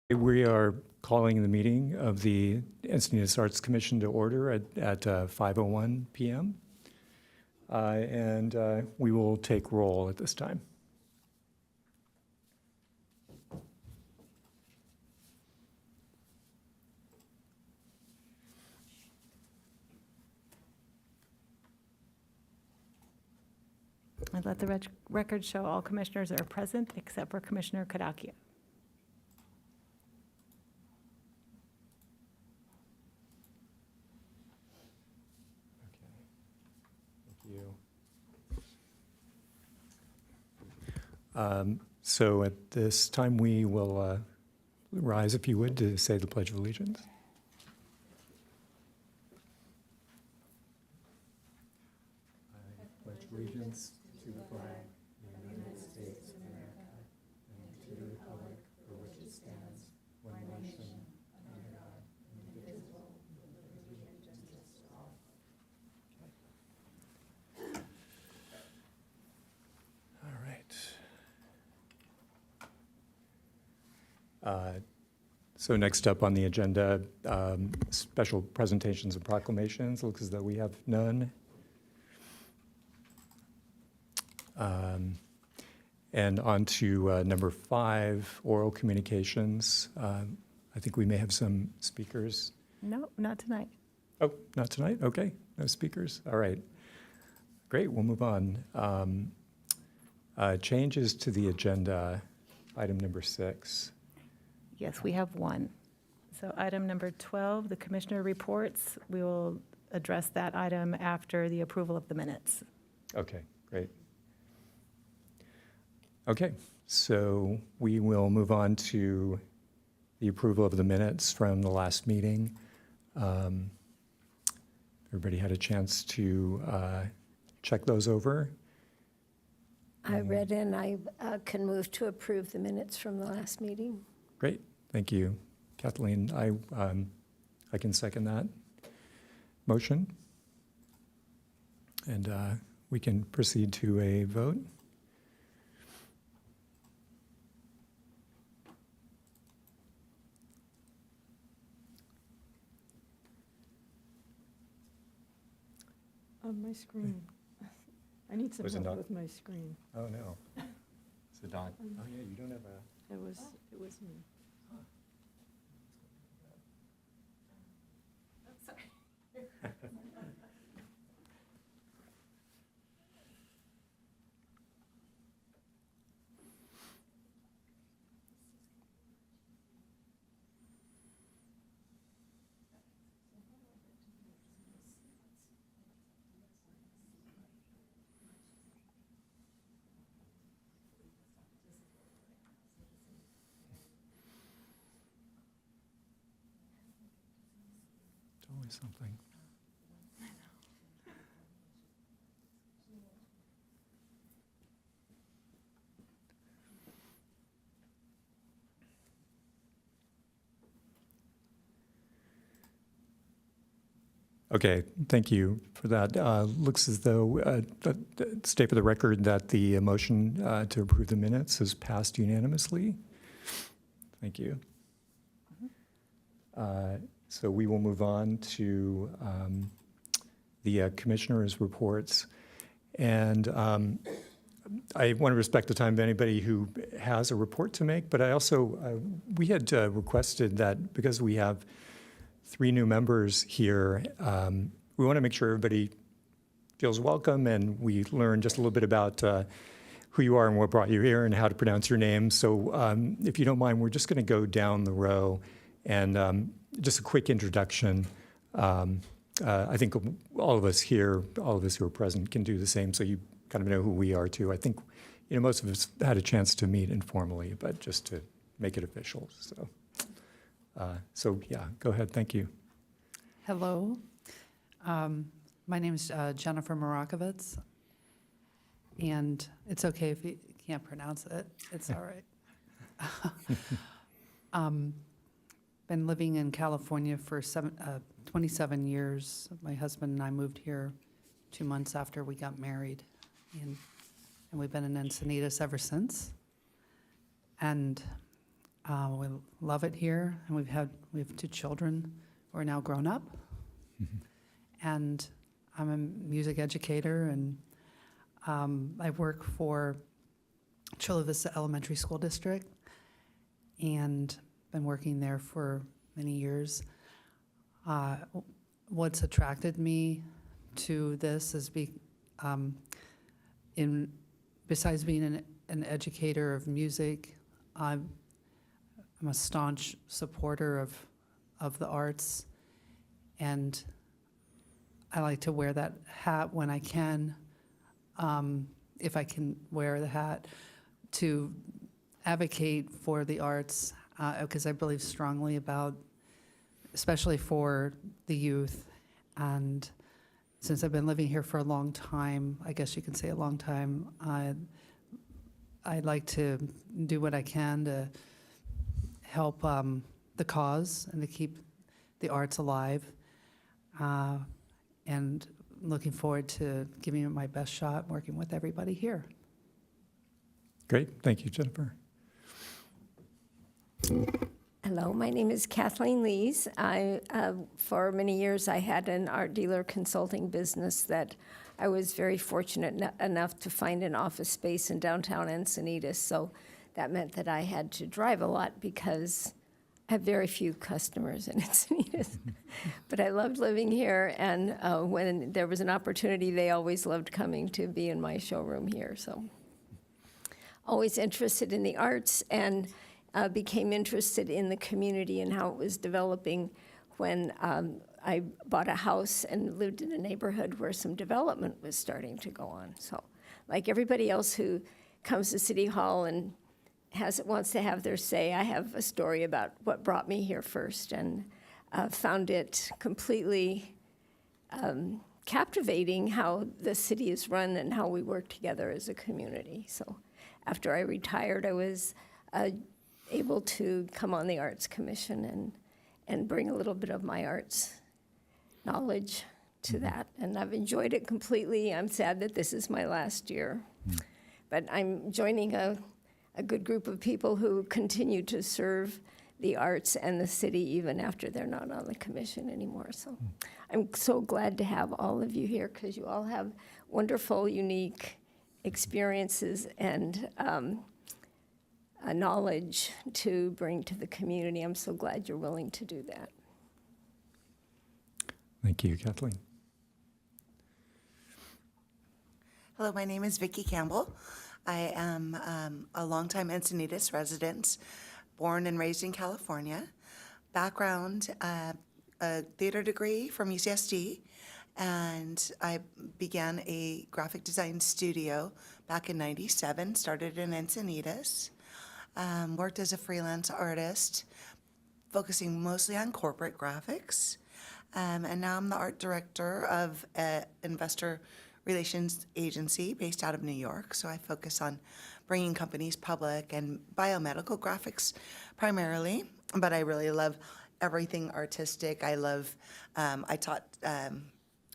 We are calling the meeting of the Encinitas Arts Commission to order at 5:01 p.m. And we will take roll at this time. And let the record show all commissioners are present except for Commissioner Kadakia. So at this time, we will rise, if you would, to say the Pledge of Allegiance. I pledge allegiance to the flag of the United States of America and to the republic for which it stands, one nation, under God, indivisible, with liberty and justice for all. All right. So next up on the agenda, special presentations and proclamations. Looks as though we have none. And on to number 5, oral communications. I think we may have some speakers. No, not tonight. Oh, not tonight? Okay, no speakers. All right. Great, we'll move on. Changes to the agenda, item number 6. Yes, we have one. So item number 12, the commissioner reports. We will address that item after the approval of the minutes. Okay, great. Okay, so we will move on to the approval of the minutes from the last meeting. Everybody had a chance to check those over? I read and I can move to approve the minutes from the last meeting. Great, thank you. Kathleen, I can second that motion. And we can proceed to a vote. On my screen. I need some Was it help not? with my screen. Oh, no. Is it not? Oh, yeah, you don't have a... It was me. It's always something. Okay, thank you for that. Looks as though, state for the record that the motion to approve the minutes has passed unanimously. Thank you. So we will move on to the commissioners' reports. And I want to respect the time of anybody who has a report to make, but I also, we had requested that because we have 3 new members here, we want to make sure everybody feels welcome and we learn just a little bit about who you are and what brought you here and how to pronounce your name. So if you don't mind, we're just going to go down the row and just a quick introduction. I think all of us here, all of us who are present can do the same, so you kind of know who we are too. I think, most of us had a chance to meet informally, but just to make it official. So yeah, go ahead. Thank you. Hello. My name is Jennifer Marakovitz, and it's okay if you can't pronounce it. It's all right. Been living in California for 27 years. My husband and I moved here 2 months after we got married, and we've been in Encinitas ever since. And We love it here, and we have 2 children who are now grown up. And I'm a music educator, and I work for Chula Vista Elementary School District, and been working there for many years. What's attracted me to this is besides being an educator of music, I'm a staunch supporter of the arts, and I like to wear that hat when I can, if I can wear the hat, to advocate for the arts, because I believe strongly about, especially for the youth. And since I've been living here for a long time, I guess you can say a long time, I'd like to do what I can to help the cause and to keep the arts alive. And looking forward to giving it my best shot, working with everybody here. Great, thank you, Jennifer. Hello, my name is Kathleen Lees. For many years, I had an art dealer consulting business that I was very fortunate enough to find an office space in downtown Encinitas. So that meant that I had to drive a lot because I have very few customers in Encinitas. But I loved living here, and when there was an opportunity, they always loved coming to be in my showroom here. So always interested in the arts, and became interested in the community and how it was developing when I bought a house and lived in a neighborhood where some development was starting to go on. So like everybody else who comes to City Hall and wants to have their say, I have a story about what brought me here first, and found it completely captivating how the city is run and how we work together as a community. So after I retired, I was able to come on the Arts Commission and bring a little bit of my arts knowledge to that. And I've enjoyed it completely. I'm sad that this is my last year. But I'm joining a good group of people who continue to serve the arts and the city even after they're not on the commission anymore. So I'm so glad to have all of you here, because you all have wonderful, unique experiences and knowledge to bring to the community. I'm so glad you're willing to do that. Thank you, Kathleen. Hello, my name is Vicki Campbell. I am a longtime Encinitas resident, born and raised in California. Background, a theater degree from UCSD, and I began a graphic design studio back in '97, started in Encinitas, worked as a freelance artist, focusing mostly on corporate graphics, and now I'm the art director of an investor relations agency based out of New York. So I focus on bringing companies public and biomedical graphics primarily, but I really love everything artistic. I taught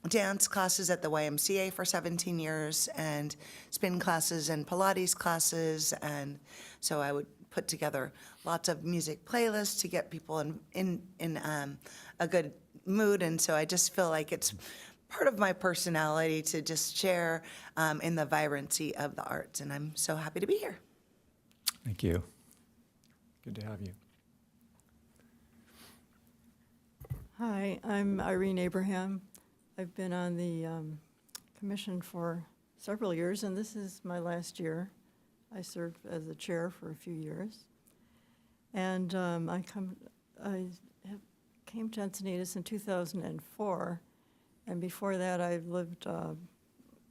dance classes at the YMCA for 17 years and spin classes and Pilates classes, and so I would put together lots of music playlists to get people in a good mood, and so I just feel like it's part of my personality to just share in the vibrancy of the arts, and I'm so happy to be here. Thank you. Good to have you. Hi, I'm Irene Abraham. I've been on the commission for several years, and this is my last year. I served as the chair for a few years. And I came to Encinitas in 2004, and before that I've lived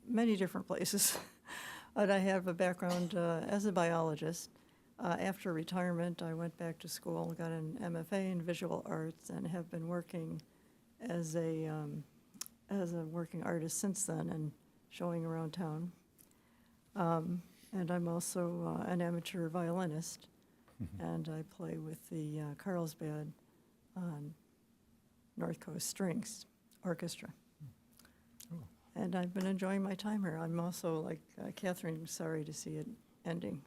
many different places. But I have a background as a biologist. After retirement, I went back to school, got an MFA in visual arts, and have been working as a working artist since then and showing around town. And I'm also an amateur violinist, and I play with the Carlsbad North Coast Strings Orchestra. And I've been enjoying my time here. I'm also, like Catherine, sorry to see it ending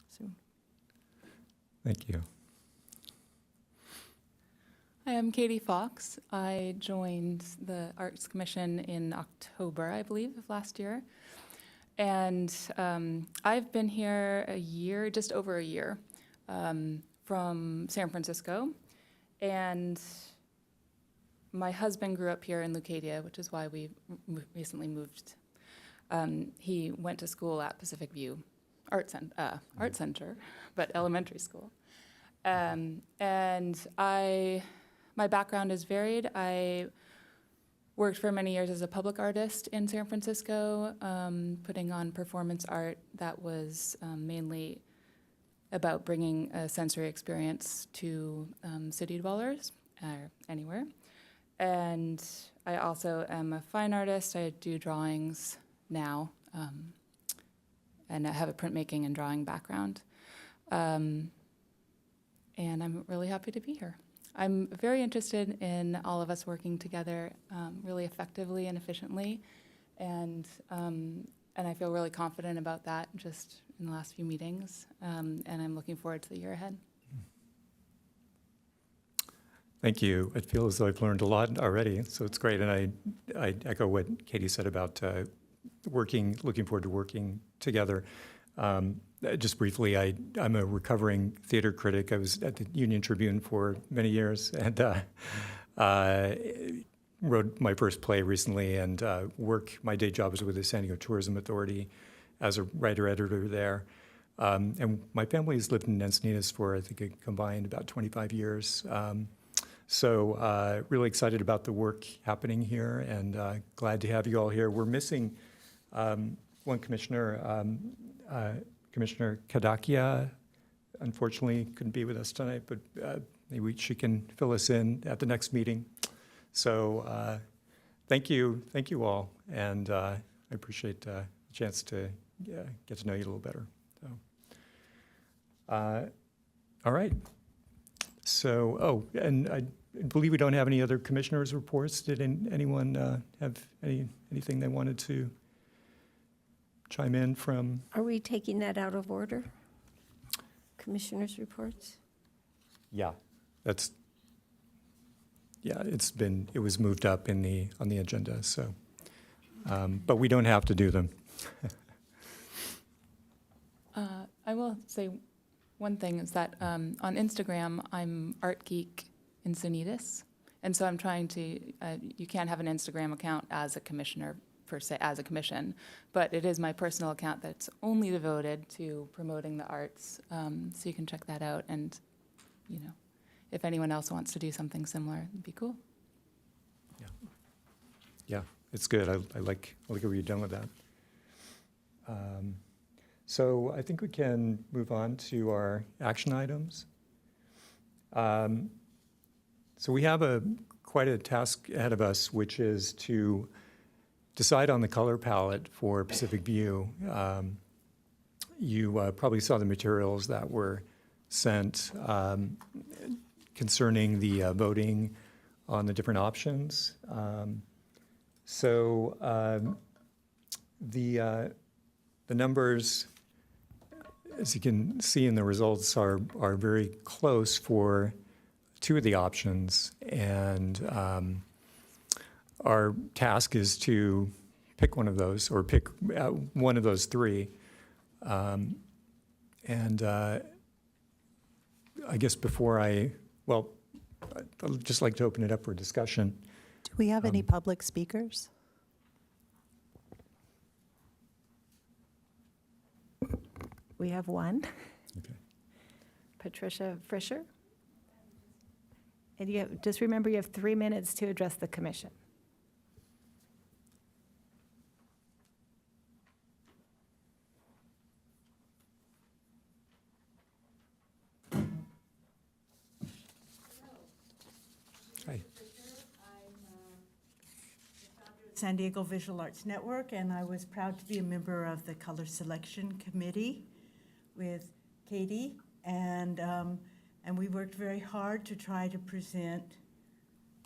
soon. Thank you. Hi, I'm Katie Fox. I joined the Arts Commission in October, I believe, of last year. And I've been here a year, just over a year, from San Francisco. And my husband grew up here in Leucadia, which is why we recently moved. He went to school at Pacific View Art Center, but elementary school. And my background is varied. I worked for many years as a public artist in San Francisco, putting on performance art that was mainly about bringing a sensory experience to city dwellers or anywhere. And I also am a fine artist. I do drawings now, and I have a printmaking and drawing background. And I'm really happy to be here. I'm very interested in all of us working together really effectively and efficiently, and I feel really confident about that just in the last few meetings, and I'm looking forward to the year ahead. Thank you. I feel as though I've learned a lot already, so it's great. And I echo what Katie said about looking forward to working together. Just briefly, I'm a recovering theater critic. I was at the Union Tribune for many years and wrote my first play recently, and my day job was with the San Diego Tourism Authority as a writer-editor there. And my family has lived in Encinitas for, I think, a combined about 25 years. So really excited about the work happening here, and glad to have you all here. We're missing one commissioner, Commissioner Kadakia, unfortunately couldn't be with us tonight, but maybe she can fill us in at the next meeting. So thank you all, and I appreciate the chance to get to know you a little better. So, all right. So, and I believe we don't have any other commissioners' reports. Did anyone have anything they wanted to chime in from? Are we taking that out of order? Commissioners' reports? Yeah, it was moved up on the agenda, so, but we don't have to do them. I will say one thing is that on Instagram, I'm Art Geek Encinitas, and so I'm trying to, you can't have an Instagram account as a commissioner per se, as a commission, but it is my personal account that's only devoted to promoting the arts, so you can check that out, and, you know, if anyone else wants to do something similar, it'd be cool. Yeah, it's good. I like what you've done with that. So I think we can move on to our action items. So we have quite a task ahead of us, which is to decide on the color palette for Pacific View. You probably saw the materials that were sent concerning the voting on the different options. So the numbers, as you can see in the results, are very close for two of the options, and our task is to pick one of those, or pick one of those three. And I guess I'd just like to open it up for discussion. Do we have any public speakers? We have one. Okay. Patricia Fisher. And just remember, you have 3 minutes to address the commission. Hi. San Diego Visual Arts Network, and I was proud to be a member of the Color Selection Committee with Katie, and we worked very hard to try to present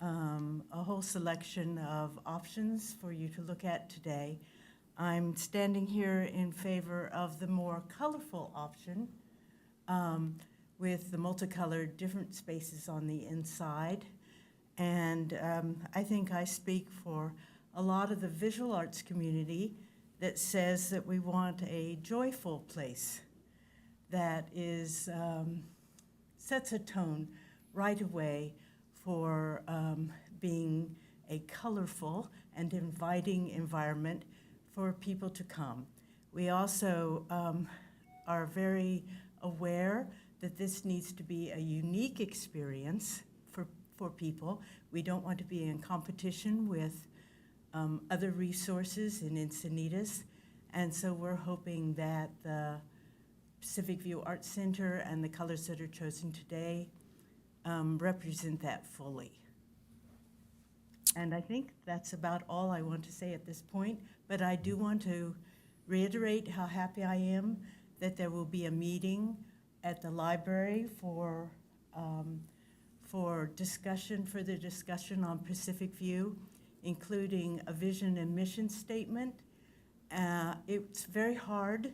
a whole selection of options for you to look at today. I'm standing here in favor of the more colorful option, with the multicolored different spaces on the inside. And I think I speak for a lot of the visual arts community that says that we want a joyful place that is sets a tone right away for being a colorful and inviting environment for people to come. We also are very aware that this needs to be a unique experience for people. We don't want to be in competition with other resources in Encinitas. And so we're hoping that the Pacific View Arts Center and the colors that are chosen today represent that fully. And I think that's about all I want to say at this point, but I do want to reiterate how happy I am that there will be a meeting at the library for discussion, further discussion on Pacific View, including a vision and mission statement. It's very hard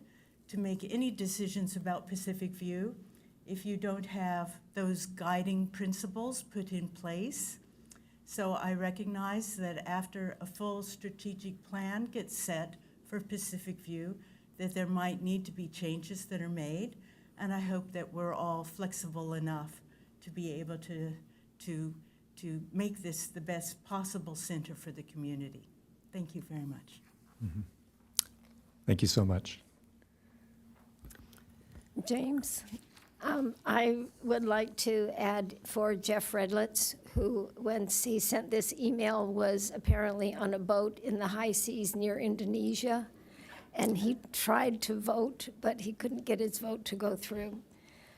to make any decisions about Pacific View if you don't have those guiding principles put in place. So I recognize that after a full strategic plan gets set for Pacific View, that there might need to be changes that are made, and I hope that we're all flexible enough to be able to make this the best possible center for the community. Thank you very much. Mm-hmm. Thank you so much. James, I would like to add for Jeff Redlitz, who, once he sent this email, was apparently on a boat in the high seas near Indonesia, and he tried to vote, but he couldn't get his vote to go through.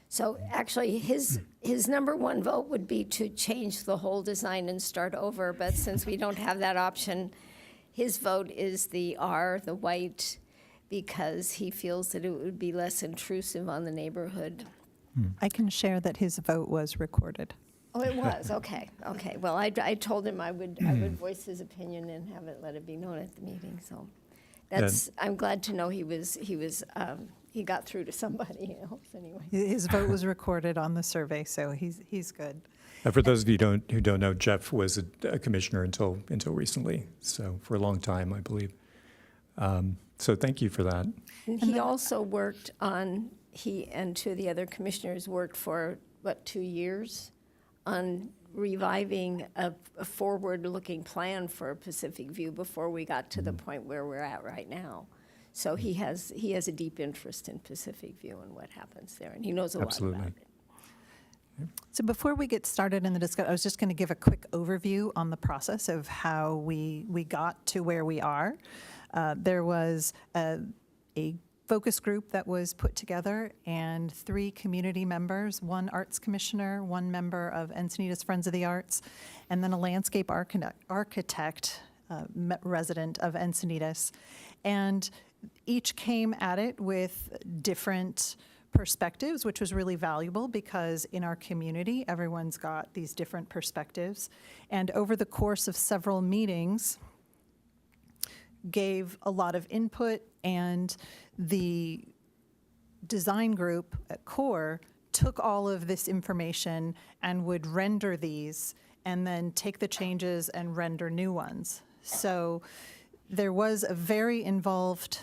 So actually, his number one vote would be to change the whole design and start over, but since we don't have that option, his vote is the R, the white, because he feels that it would be less intrusive on the neighborhood. I can share that his vote was recorded. Oh, it was, okay, okay. Well, I told him I would voice his opinion and let it be known at the meeting, so. I'm glad to know he got through to somebody else anyway. His vote was recorded on the survey, so he's good. For those of you who don't know, Jeff was a commissioner until recently, so for a long time, I believe. So thank you for that. And he also worked on, he and two of the other commissioners worked for, 2 years on reviving a forward-looking plan for Pacific View before we got to the point where we're at right now. So he has a deep interest in Pacific View and what happens there, and he knows a lot about it. So before we get started in the discussion, I was just going to give a quick overview on the process of how we got to where we are. There was a focus group that was put together, and 3 community members, 1 arts commissioner, 1 member of Encinitas Friends of the Arts, and then a landscape architect, resident of Encinitas. And each came at it with different perspectives, which was really valuable because in our community, everyone's got these different perspectives. And over the course of several meetings, gave a lot of input, and the design group at CORE took all of this information and would render these and then take the changes and render new ones. So there was a very involved,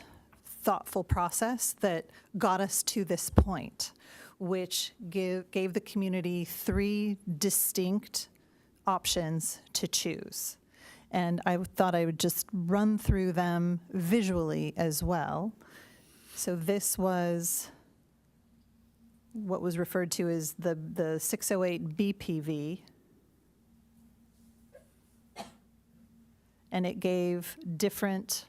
thoughtful process that got us to this point, which gave the community 3 distinct options to choose. And I thought I would just run through them visually as well. So this was what was referred to as the 608 BPV. And it gave different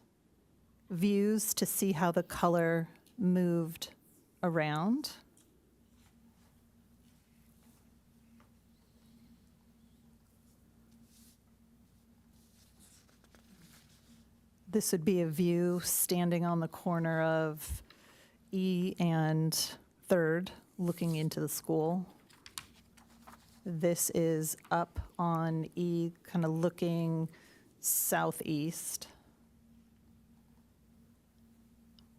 views to see how the color moved around. This would be a view standing on the corner of E and 3rd, looking into the school. This is up on E, kind of looking southeast.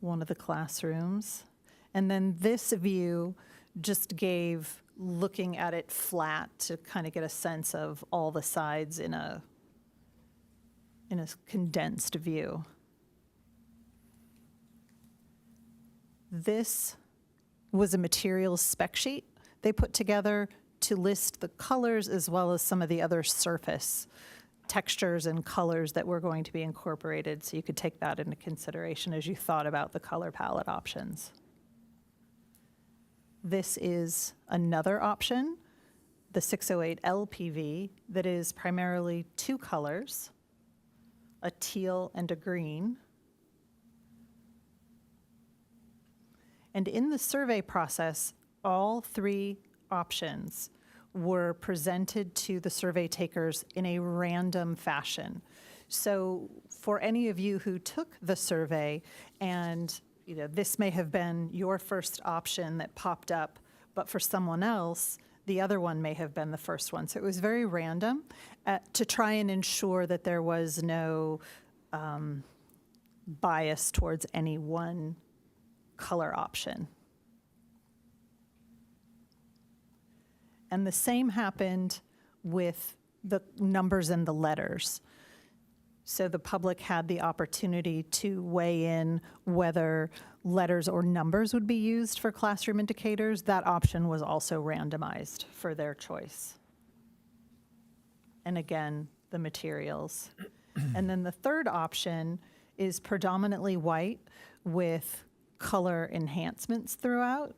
One of the classrooms. And then this view just gave looking at it flat to kind of get a sense of all the sides in a condensed view. This was a materials spec sheet they put together to list the colors as well as some of the other surface textures and colors that were going to be incorporated, so you could take that into consideration as you thought about the color palette options. This is another option, the 608 LPV, that is primarily two colors, a teal and a green. And in the survey process, all three options were presented to the survey takers in a random fashion. So for any of you who took the survey, and this may have been your first option that popped up, but for someone else, the other one may have been the first one. So it was very random to try and ensure that there was no bias towards any one color option. And the same happened with the numbers and the letters. So the public had the opportunity to weigh in whether letters or numbers would be used for classroom indicators. That option was also randomized for their choice. And again, the materials. And then the third option is predominantly white with color enhancements throughout.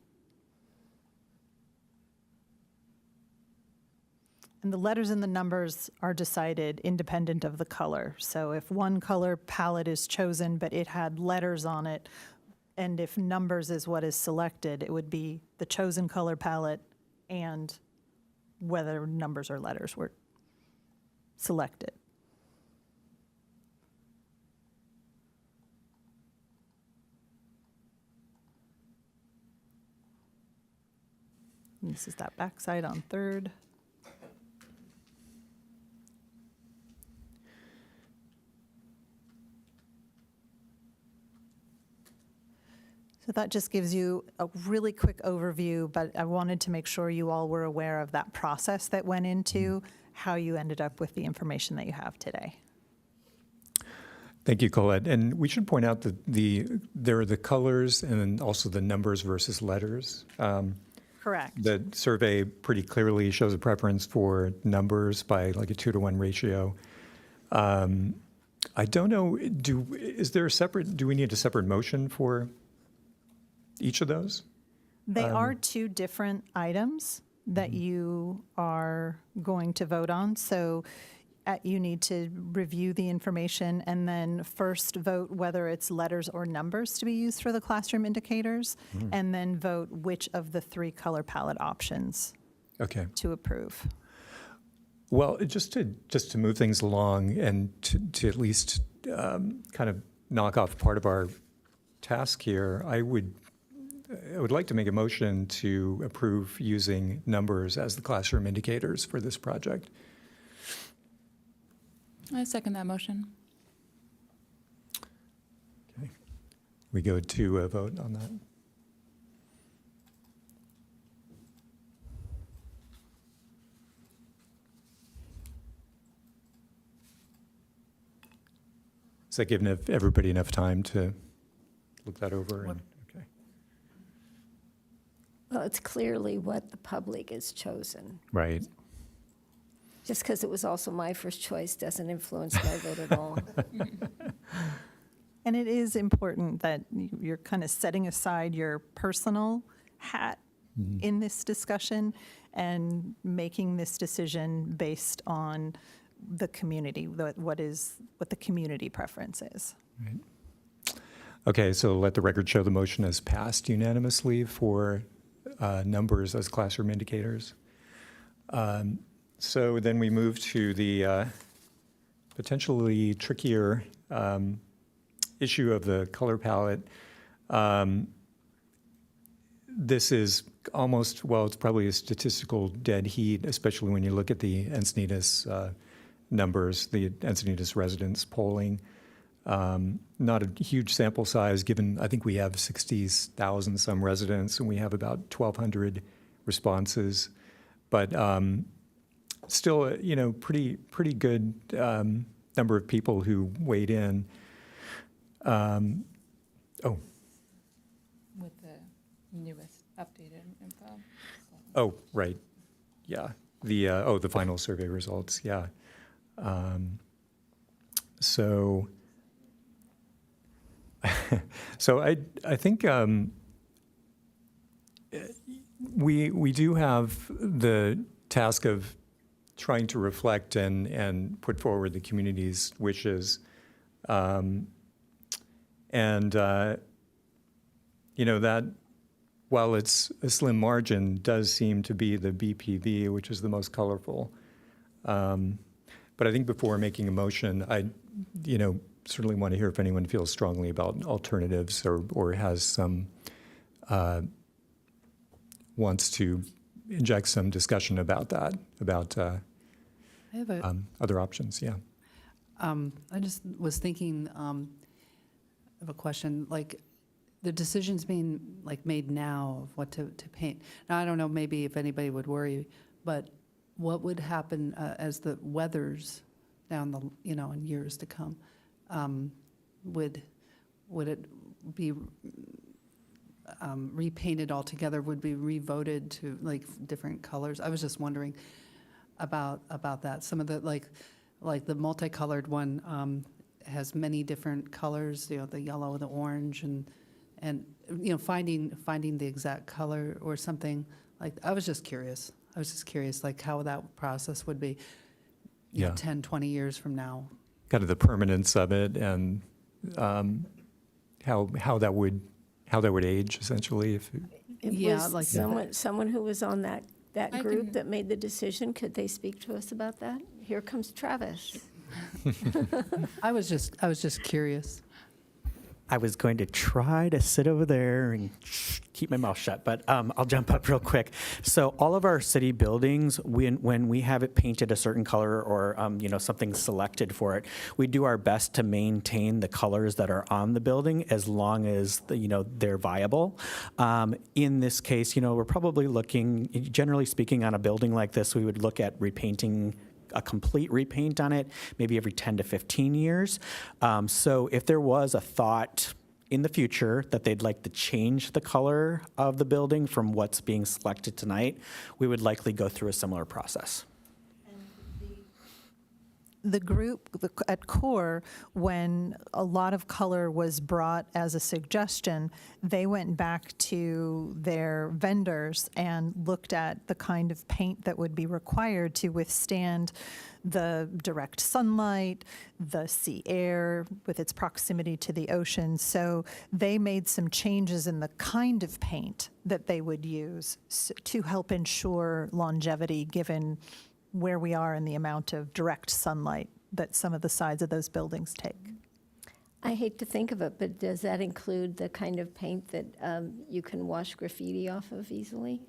And the letters and the numbers are decided independent of the color. So if one color palette is chosen, but it had letters on it, and if numbers is what is selected, it would be the chosen color palette and whether numbers or letters were selected. And this is that backside on third. So that just gives you a really quick overview, but I wanted to make sure you all were aware of that process that went into how you ended up with the information that you have today. Thank you, Colette. And we should point out that there are the colors and then also the numbers versus letters. Correct. The survey pretty clearly shows a preference for numbers by like a 2-to-1 ratio. I don't know, do we need a separate motion for each of those? They are two different items that you are going to vote on. So you need to review the information and then first vote whether it's letters or numbers to be used for the classroom indicators, and then vote which of the three color palette options to approve. Well, just to move things along and to at least kind of knock off part of our task here, I would like to make a motion to approve using numbers as the classroom indicators for this project. I second that motion. Okay. We go to a vote on that. Does that give everybody enough time to look that over? And, okay. Well, it's clearly what the public has chosen. Right. Just because it was also my first choice doesn't influence my vote at all. And it is important that you're kind of setting aside your personal hat in this discussion and making this decision based on the community, what the community preference is. Right. Okay, so let the record show the motion has passed unanimously for numbers as classroom indicators. So then we move to the potentially trickier issue of the color palette. This is almost, well, it's probably a statistical dead heat, especially when you look at the Encinitas numbers, the Encinitas residents polling. Not a huge sample size, given I think we have 60,000 some residents, and we have about 1,200 responses. But still, pretty good number of people who weighed in. With the newest updated info. Oh, right. Yeah. The final survey results. Yeah. So I think we do have the task of trying to reflect and put forward the community's wishes. That while it's a slim margin, does seem to be the BPV, which is the most colorful. But I think before making a motion, I, certainly want to hear if anyone feels strongly about alternatives or has some, wants to inject some discussion about that, about I have a, other options, yeah. I just was thinking of a question, like the decisions being made now of what to paint. Now, I don't know, maybe if anybody would worry, but what would happen as the weathers down the, in years to come? Would it be repainted altogether? Would be revoted to different colors? I was just wondering about that. Some of the like the multicolored one has many different colors. The yellow, the orange, and finding the exact color or something like. I was just curious. How that process would be. Yeah. 10, 20 years from now. Kind of the permanence of it and how that would age essentially if It Yeah, was like- someone who was on that I group can- that made the decision. Could they speak to us about that? Here comes Travis. I was just curious. I was going to try to sit over there and keep my mouth shut, but I'll jump up real quick. So all of our city buildings, when we have it painted a certain color or something selected for it, we do our best to maintain the colors that are on the building as long as they're viable. In this case, we're probably looking, generally speaking, on a building like this, we would look at repainting a complete repaint on it, maybe every 10 to 15 years. So if there was a thought in the future that they'd like to change the color of the building from what's being selected tonight, we would likely go through a similar process. The group at CORE, when a lot of color was brought as a suggestion, they went back to their vendors and looked at the kind of paint that would be required to withstand the direct sunlight, the sea air with its proximity to the ocean. So they made some changes in the kind of paint that they would use to help ensure longevity given where we are and the amount of direct sunlight that some of the sides of those buildings take. I hate to think of it, but does that include the kind of paint that you can wash graffiti off of easily?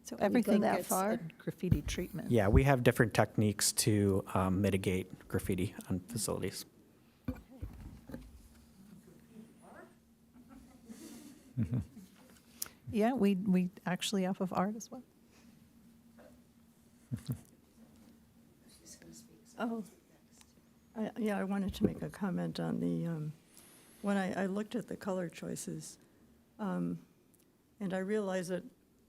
So we go everything that gets far? a graffiti treatment. Yeah, we have different techniques to mitigate graffiti on facilities. Yeah, we actually off of art as well. Oh, I wanted to make a comment on the, when I looked at the color choices, and I realized that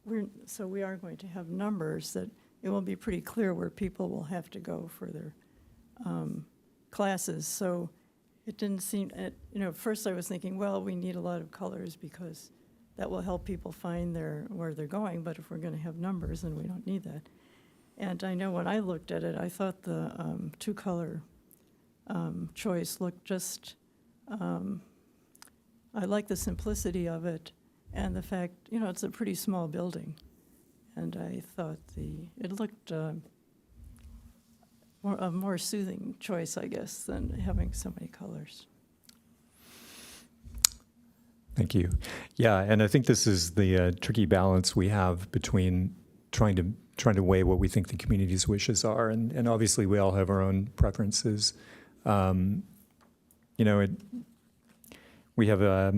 we are going to have numbers that it will be pretty clear where people will have to go for their classes. So it didn't seem, at first I was thinking, well, we need a lot of colors because that will help people find where they're going, but if we're going to have numbers, then we don't need that. And I know when I looked at it, I thought the two-color choice looked just, I like the simplicity of it and the fact, it's a pretty small building. And I thought it looked a more soothing choice, I guess, than having so many colors. Thank you. Yeah, and I think this is the tricky balance we have between trying to weigh what we think the community's wishes are, and obviously we all have our own preferences. you know, we have a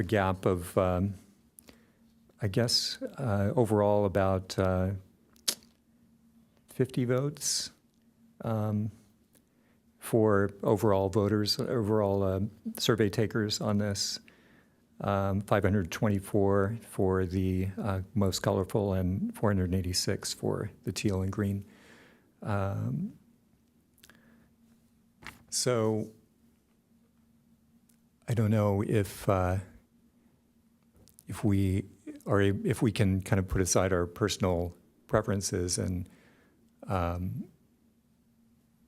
gap of, I guess, overall about 50 votes for overall voters, overall survey takers on this. 524 for the most colorful and 486 for the teal and green. So I don't know if we if we can kind of put aside our personal preferences and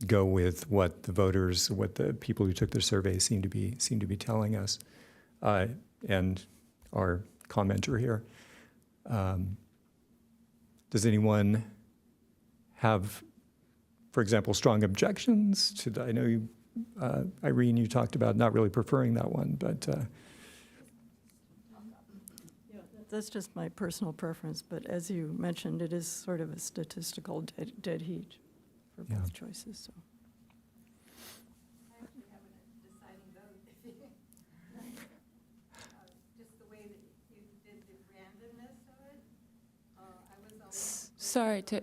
go with what the voters, what the people who took the survey seem to be telling us, and our commenter here. Does anyone have, for example, strong objections to the, I know you, Irene, you talked about not really preferring that one, but That's just my personal preference, but as you mentioned, it is sort of a statistical dead heat for Yeah. both choices, so.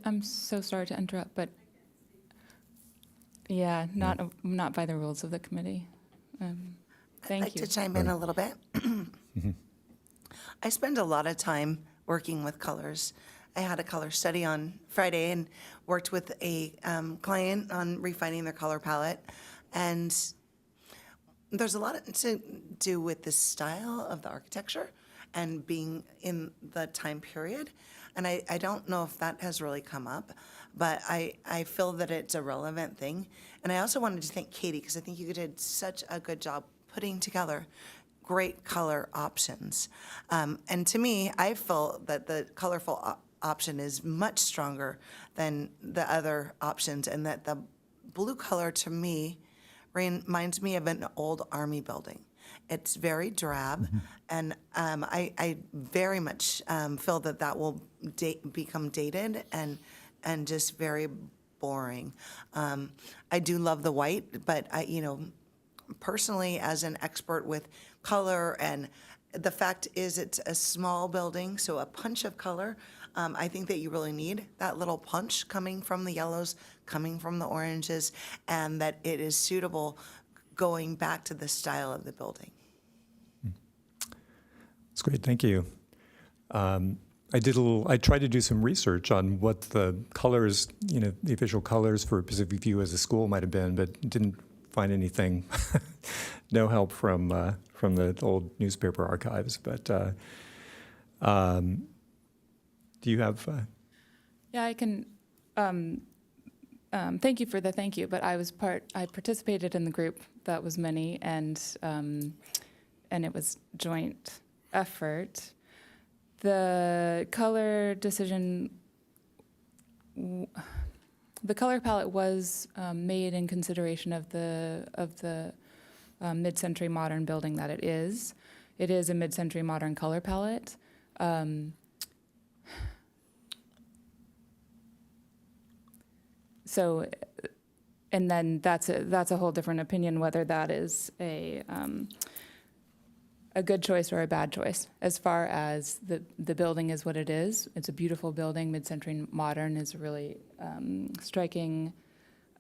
I'm so sorry to interrupt, but yeah, not by the rules of the committee. Thank I'd like you. to chime in a little bit. I spend a lot of time working with colors. I had a color study on Friday and worked with a client on refining their color palette. And there's a lot to do with the style of the architecture and being in the time period. And I don't know if that has really come up, but I feel that it's a relevant thing. And I also wanted to thank Katie, because I think you did such a good job putting together great color options. And to me, I feel that the colorful option is much stronger than the other options, and that the blue color to me reminds me of an old army building. It's very drab, and I very much feel that that will become dated and just very boring. I do love the white, but personally, as an expert with color, and the fact is it's a small building, so a punch of color, I think that you really need that little punch coming from the yellows, coming from the oranges, and that it is suitable going back to the style of the building. that's great. Thank you. I tried to do some research on what the colors, the official colors for Pacific View as a school might have been, but didn't find anything. No help from the old newspaper archives. But do you have? Yeah, I can. Thank you for the thank you, but I participated in the group that was many, and it was joint effort. The color decision, the color palette was made in consideration of the mid-century modern building that it is. It is a mid-century modern color palette. So, and then that's a whole different opinion whether that is a good choice or a bad choice. As far as the building is what it is, it's a beautiful building. Mid-century modern is a really striking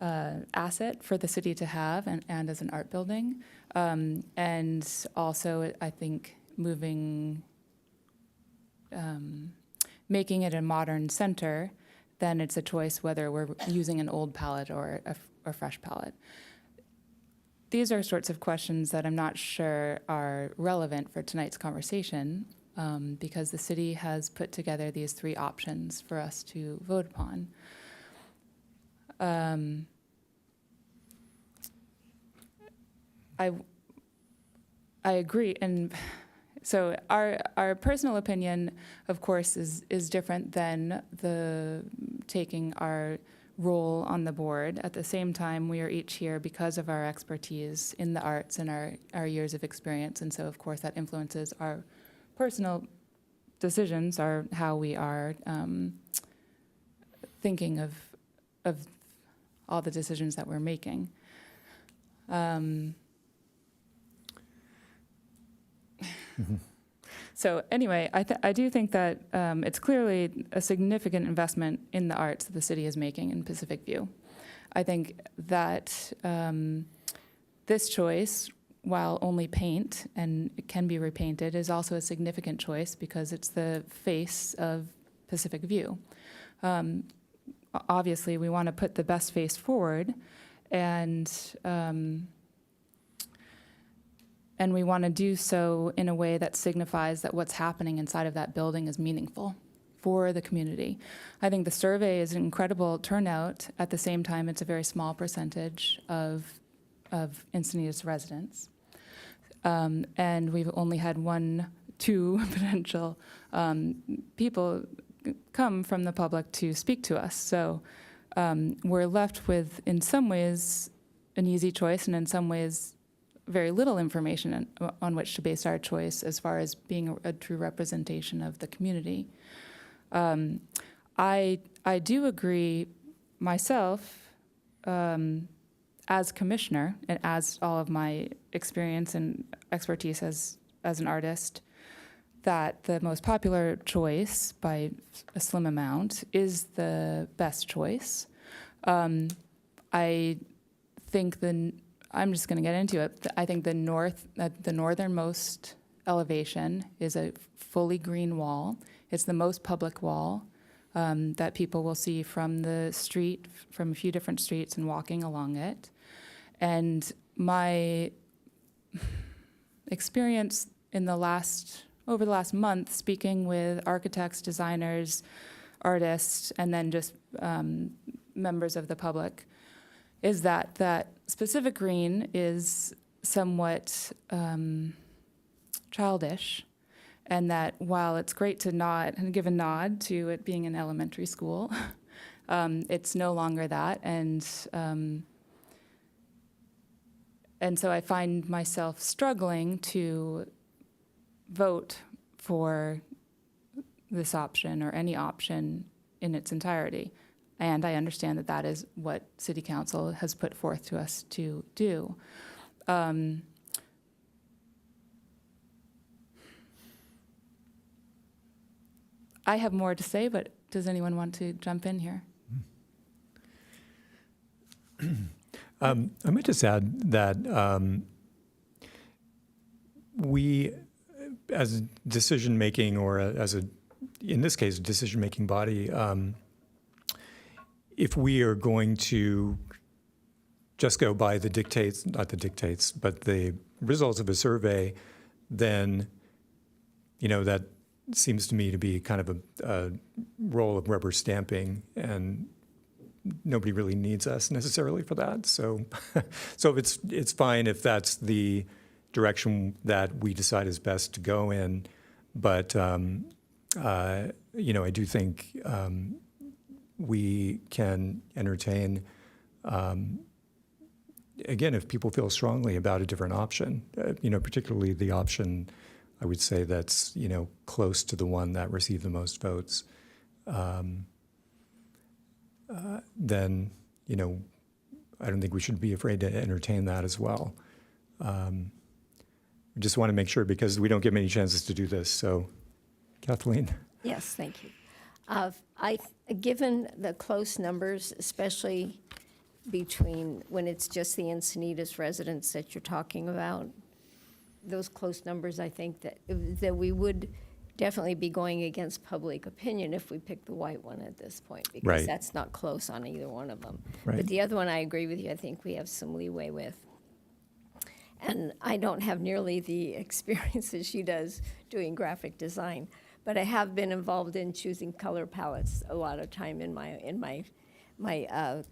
asset for the city to have, and as an art building. And also, I think making it a modern center, then it's a choice whether we're using an old palette or a fresh palette. These are sorts of questions that I'm not sure are relevant for tonight's conversation, because the city has put together these three options for us to vote upon. I agree, and so our personal opinion, of course, is different than taking our role on the board. At the same time, we are each here because of our expertise in the arts and our years of experience, and so of course that influences our personal decisions, or how we are thinking of all the decisions that we're making. So anyway, I do think that it's clearly a significant investment in the arts that the city is making in Pacific View. I think that this choice, while only paint and it can be repainted, is also a significant choice because it's the face of Pacific View. Obviously, we want to put the best face forward, and we want to do so in a way that signifies that what's happening inside of that building is meaningful for the community. I think the survey is an incredible turnout. At the same time, it's a very small percentage of Encinitas residents. And we've only had 2 potential people come from the public to speak to us. So we're left with, in some ways, an easy choice, and in some ways, very little information on which to base our choice as far as being a true representation of the community. I do agree myself, as commissioner, and as all of my experience and expertise as an artist, that the most popular choice by a slim amount is the best choice. I think I'm just going to get into it. I think the northernmost elevation is a fully green wall. It's the most public wall that people will see from the street, from a few different streets and walking along it. And my experience over the last month, speaking with architects, designers, artists, and then just members of the public, is that specific green is somewhat childish, and that while it's great to give a nod to it being an elementary school, it's no longer that, and so I find myself struggling to vote for this option or any option in its entirety. And I understand that that is what City Council has put forth to us to do. I have more to say, but does anyone want to jump in here? I might just add that we, as decision-making, or in this case, decision-making body, if we are going to just go by the results of a survey, then, that seems to me to be kind of a role of rubber stamping, and nobody really needs us necessarily for that. So it's fine if that's the direction that we decide is best to go in. But, I do think we can entertain, again, if people feel strongly about a different option, particularly the option, I would say, that's, close to the one that received the most votes, then, I don't think we should be afraid to entertain that as well. We just want to make sure, because we don't get many chances to do this. So, Kathleen? Yes, thank you. Given the close numbers, especially between when it's just the Encinitas residents that you're talking about, those close numbers, I think that we would definitely be going against public opinion if we pick the white one at this point, because Right. that's not close on either one of them. Right. But the other one, I agree with you, I think we have some leeway with. And I don't have nearly the experience that she does doing graphic design, but I have been involved in choosing color palettes a lot of time in my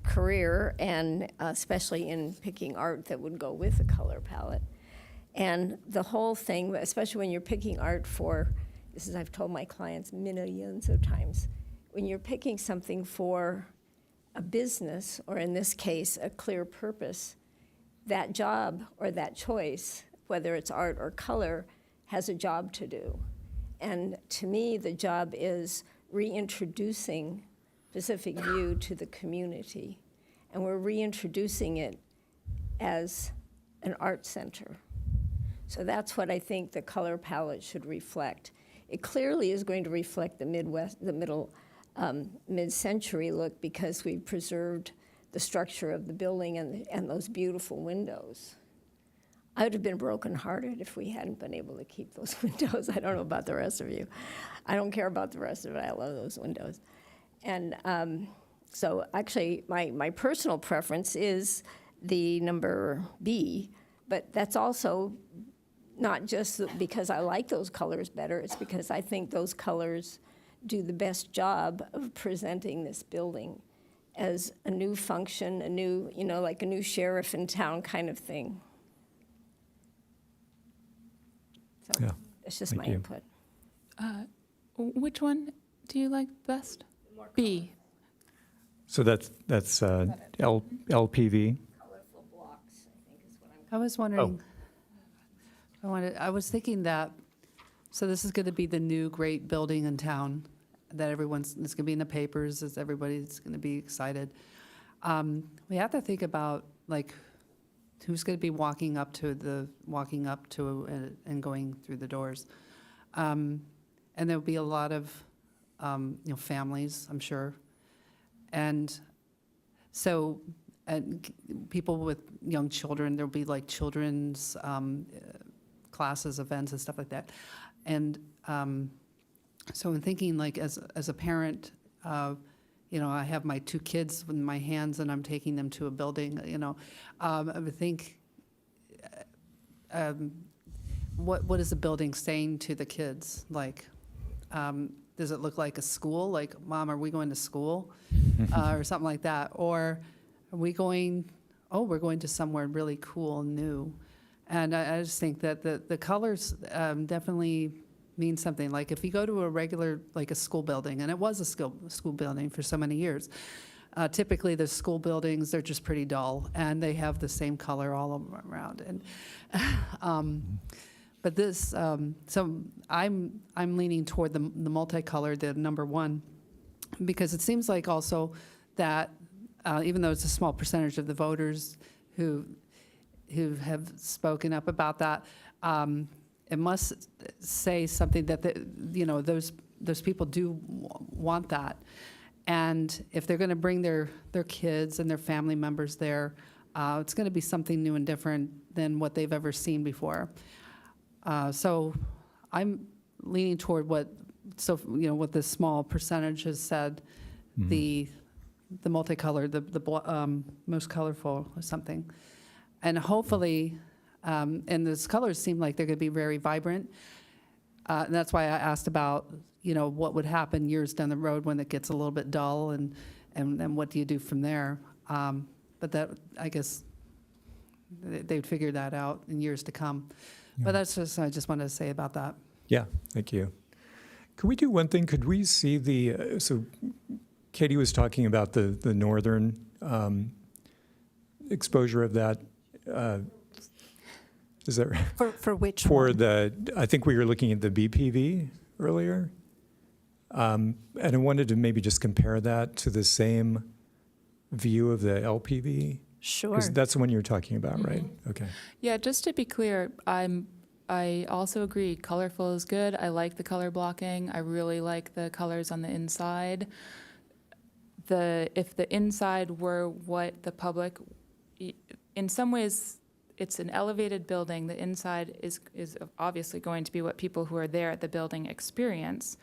career, and especially in picking art that would go with a color palette. And the whole thing, especially when you're picking art for, I've told my clients millions of times, when you're picking something for a business, or in this case, a clear purpose, that job or that choice, whether it's art or color, has a job to do. And to me, the job is reintroducing Pacific View to the community. And we're reintroducing it as an art center. So that's what I think the color palette should reflect. It clearly is going to reflect the mid-century look because we preserved the structure of the building and those beautiful windows. I would have been brokenhearted if we hadn't been able to keep those windows. I don't know about the rest of you. I don't care about the rest of it. I love those windows. And so actually, my personal preference is the number B, but that's also not just because I like those colors better, it's because I think those colors do the best job of presenting this building as a new function, a new, like a new sheriff in town kind of thing. So Yeah, that's just thank my you. input. Which one do you like best? B. So that's LPV. Colorful blocks, I think is what I'm. I was wondering, I was thinking that, so this is going to be the new great building in town that it's going to be in the papers, as everybody's going to be excited. We have to think about, like, who's going to be walking up to and going through the doors. And there'll be a lot of, families, I'm sure. And so, and people with young children, there'll be like children's classes, events, and stuff like that. And so I'm thinking, like, as a parent, I have my 2 kids in my hands, and I'm taking them to a building. I would think, what is the building saying to the kids? Like, does it look like a school? Like, Mom, are we going to school? Or something like that. Or are we going, we're going to somewhere really cool and new. And I just think that the colors definitely mean something. Like, if you go to a regular, like a school building, and it was a school building for so many years, typically the school buildings, they're just pretty dull, and they have the same color all around. And but this, so I'm leaning toward the multicolored, the number 1, because it seems like also that even though it's a small percentage of the voters who have spoken up about that, it must say something that those people do want that. And if they're going to bring their kids and their family members there, it's going to be something new and different than what they've ever seen before. So I'm leaning toward what the small percentage has said, the multicolored, the most colorful or something. And hopefully, and those colors seem like they're going to be very vibrant. And that's why I asked about, what would happen years down the road when it gets a little bit dull, and what do you do from there? But that, I guess, they'd figure that out in years to come. But I just wanted to say about that. Yeah, thank you. Could we do one thing? Could we see so Katie was talking about the northern exposure of that. Is that right? For which For one? I think we were looking at the BPV earlier. And I wanted to maybe just compare that to the same view of the LPV. Sure. Because that's the one you're talking about, right? Okay. Yeah, just to be clear, I also agree, colorful is good. I like the color blocking. I really like the colors on the inside. If the inside were what the public, in some ways, it's an elevated building. The inside is obviously going to be what people who are there at the building experience.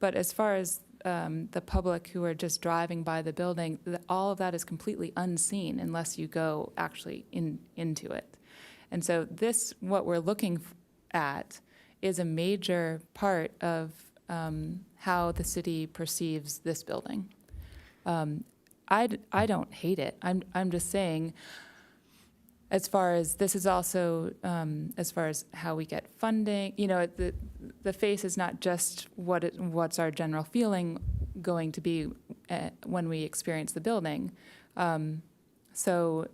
But as far as the public who are just driving by the building, all of that is completely unseen unless you go actually into it. And so what we're looking at is a major part of how the city perceives this building. I don't hate it. I'm just saying, as far as this is also, as far as how we get funding, the face is not just what's our general feeling going to be when we experience the building. So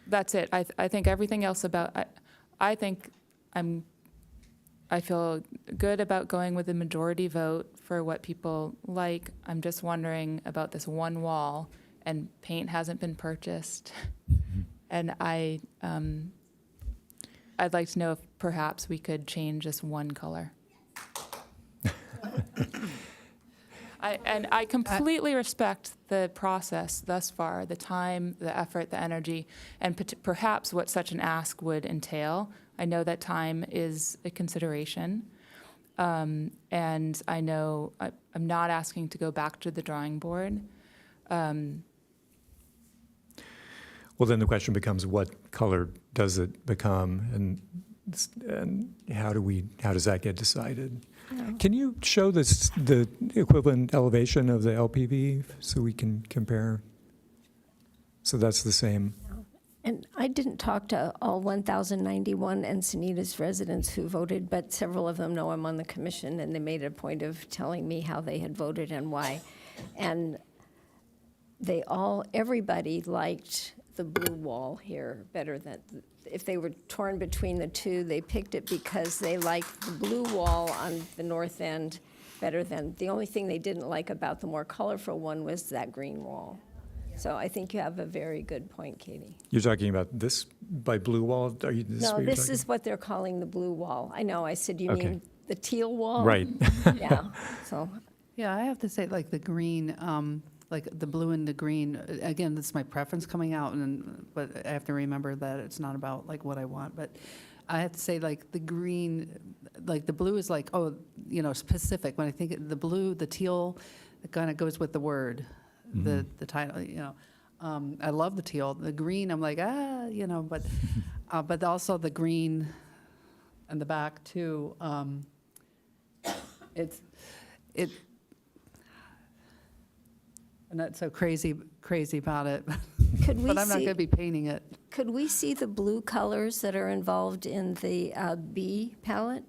that's it. I think everything else about, I feel good about going with the majority vote for what people like. I'm just wondering about this one wall, and paint hasn't been purchased. And I'd like to know if perhaps we could change just one color. I completely respect the process thus far, the time, the effort, the energy, and perhaps what such an ask would entail. I know that time is a consideration. And I know I'm not asking to go back to the drawing board. Well, then the question becomes, what color does it become, and how does that get decided? Can you show the equivalent elevation of the LPV so we can compare? So that's the same. And I didn't talk to all 1,091 Encinitas residents who voted, but several of them know I'm on the commission, and they made a point of telling me how they had voted and why. And everybody liked the blue wall here better than, if they were torn between the two, they picked it because they liked the blue wall on the north end better than, the only thing they didn't like about the more colorful one was that green wall. So I think you have a very good point, Katie. You're talking about this by blue wall? Are you, No, this is what they're calling the blue wall. I know, I said, you Okay. mean the teal wall? Right. Yeah, so, Yeah, I have to say, like the green, like the blue and the green, again, that's my preference coming out, but I have to remember that it's not about like what I want. But I have to say, like the green, like the blue is like, oh, specific. When I think the blue, the teal, it kind of goes with the word, the title, I love the teal. The green, I'm like, but also the green and the back too. I'm not so crazy about it, could we but I'm not going to see, be painting it. could we see the blue colors that are involved in the B palette?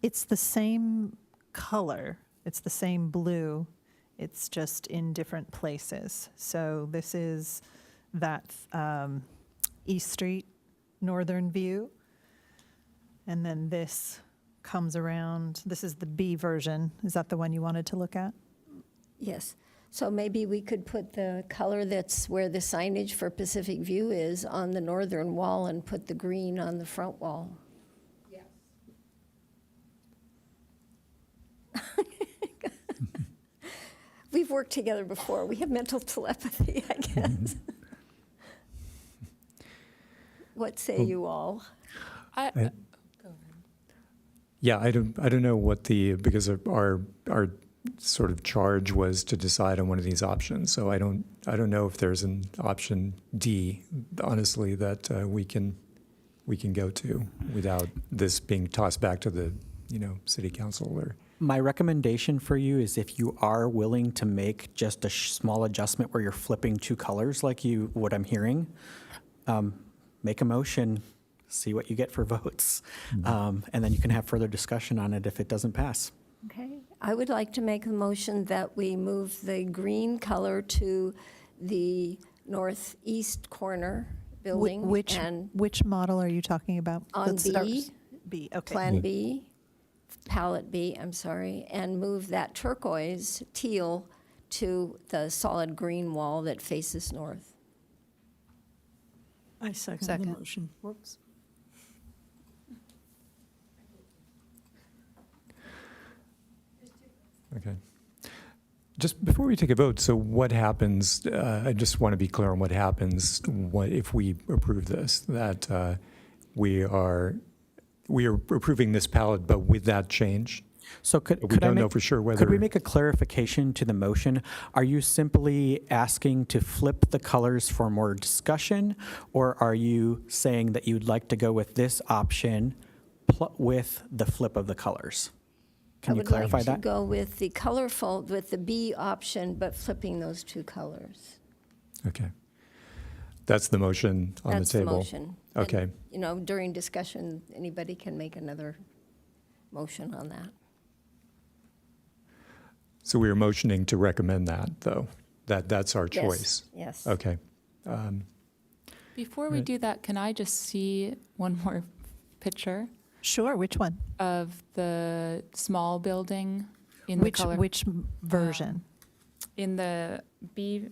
It's the same color, it's the same blue, it's just in different places. So this is that East Street northern view, and then this comes around, this is the B version. Is that the one you wanted to look at? Yes. So maybe we could put the color that's where the signage for Pacific View is on the northern wall and put the green on the front wall. Yes. We've worked together before. We have mental telepathy, I guess. What say you all? Yeah, I don't know what because our sort of charge was to decide on one of these options. So I don't know if there's an option D, honestly, that we can go to without this being tossed back to the city council or. My recommendation for you is, if you are willing to make just a small adjustment where you're flipping two colors like what I'm hearing, make a motion, see what you get for votes, and then you can have further discussion on it if it doesn't pass. Okay. I would like to make a motion that we move the green color to the northeast corner building. Which model are you talking about? On Let's start- B. B, okay. Plan B, palette B, I'm sorry, and move that turquoise teal to the solid green wall that faces north. I second the Second. motion. Whoops. Okay. Just before we take a vote, so what happens, I just want to be clear on what happens if we approve this, that we are approving this palette, but with that change? So But we don't know for sure whether. Could we make a clarification to the motion? Are you simply asking to flip the colors for more discussion, or are you saying that you'd like to go with this option with the flip of the colors? Can you clarify I would like that? to go with the colorful, with the B option, but flipping those two colors. Okay. That's the motion on the That's the table? motion. Okay. And, during discussion, anybody can make another motion on that. So we are motioning to recommend that, though? That's our Yes, choice? yes. Okay. Before we do that, can I just see one more picture Sure, which one? of the small building in the color? Which version? In the B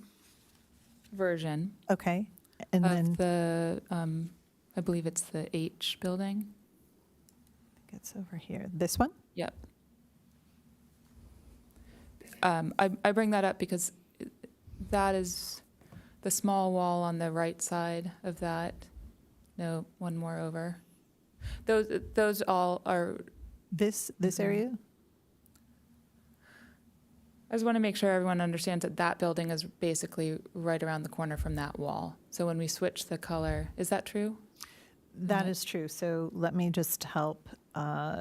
version Okay, and then of the, I believe it's the H building. it's over here. This one? Yep. I bring that up because that is the small wall on the right side of that. No, one more over. Those all are, This area? I just want to make sure everyone understands that that building is basically right around the corner from that wall. So when we switch the color, is that true? That is true. So let me just help.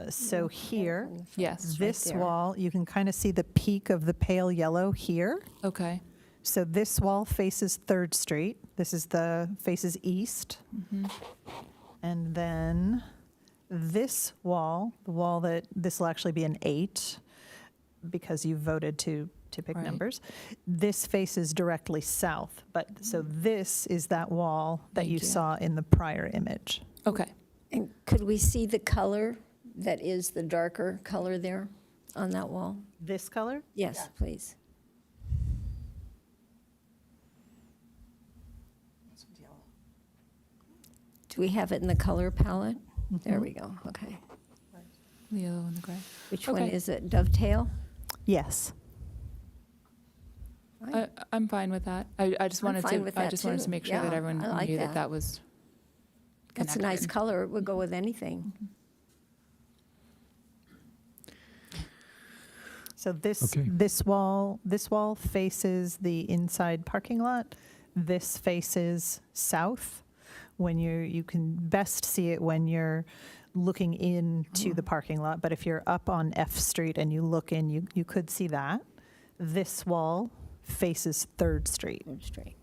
So here, Yes. this there. wall, you can kind of see the peak of the pale yellow here. Okay. So this wall faces 3rd Street. This is faces east. And then this wall, the wall this will actually be an 8 because you voted to pick Right. numbers. This faces directly south. But so this is that wall that Thank you you. saw in the prior image. Okay. And could we see the color that is the darker color there on that wall? This color? Yes, please. Do we have it in the color palette? There we go, okay. The yellow and the gray. Which one Okay. is it, Dovetail? Yes. I'm fine with that. I just I'm wanted fine to, with I that just wanted too. to make sure that Yeah, everyone I like knew that. that that was That's a nice connected. color, it would go with anything. So this Okay. this wall faces the inside parking lot. This faces south. When you can best see it when you're looking into the parking lot, but if you're up on F Street and you look in, you could see that. This wall faces 3rd Street. Straight.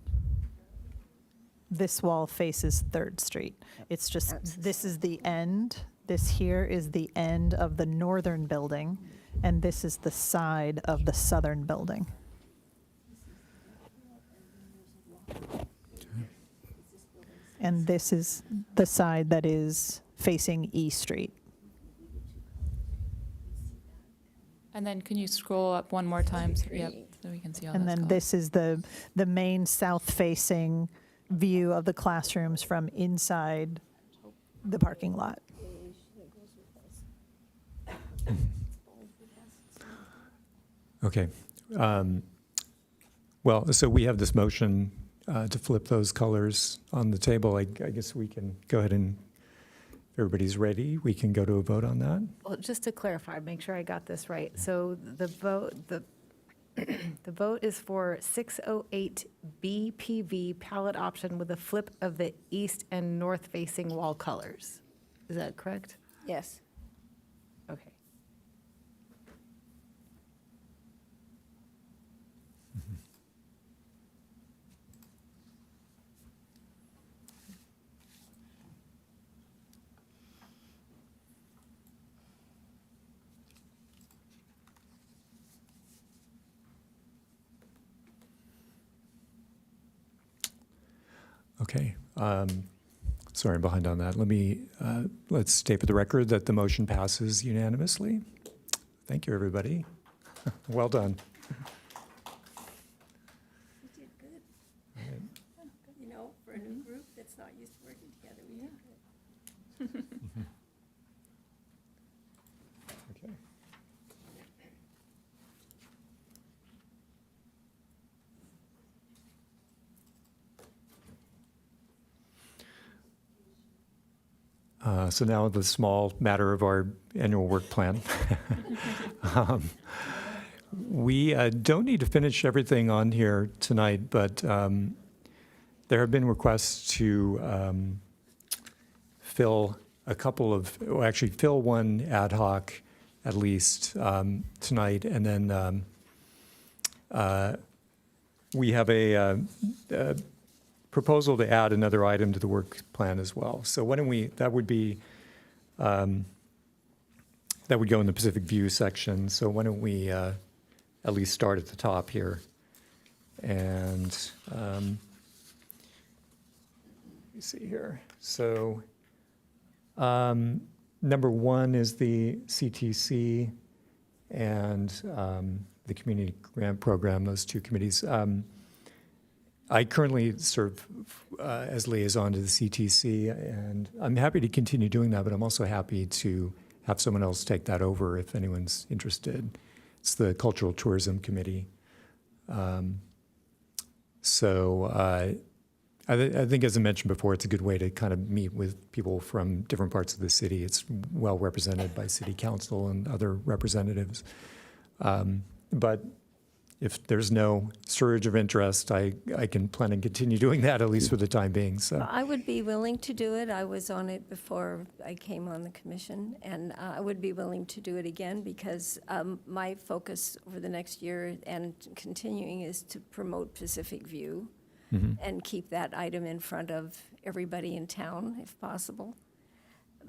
This wall faces 3rd Street. It's just, That's the this is the end. This here is the end of the northern building, and this is the side of the southern building. And this is the side that is facing E Street. And then can you scroll up one more time? So, yep, so we can see all And those then colors. this is the main south-facing view of the classrooms from inside the parking lot. Okay. Well, so we have this motion to flip those colors on the table. I guess we can go ahead and, if everybody's ready, we can go to a vote on that. Well, just to clarify, make sure I got this right. So the vote, the vote is for 608 BPV palette option with a flip of the east and north facing wall colors. Is that correct? Yes. Okay. Okay. Sorry, I'm behind on that. Let's state for the record that the motion passes unanimously. Thank you, everybody. Well done. You did good. You know, for a new group that's not used to working together, we did good. Okay. So now the small matter of our annual work plan. We don't need to finish everything on here tonight, but there have been requests to fill a couple of, well, actually fill one ad hoc at least tonight, and then we have a proposal to add another item to the work plan as well. So why don't we, that would go in the Pacific View section. So why don't we at least start at the top here? And let me see here. So number one is the CTC and the Community Grant Program, those two committees. I currently serve as liaison to the CTC, and I'm happy to continue doing that, but I'm also happy to have someone else take that over if anyone's interested. It's the Cultural Tourism Committee. I think, as I mentioned before, it's a good way to kind of meet with people from different parts of the city. It's well represented by city council and other representatives. But if there's no surge of interest, I can plan and continue doing that, at least for the time being. So I would be willing to do it. I was on it before I came on the commission, and I would be willing to do it again because my focus over the next year and continuing is to promote Pacific View and keep that item in front of everybody in town, if possible.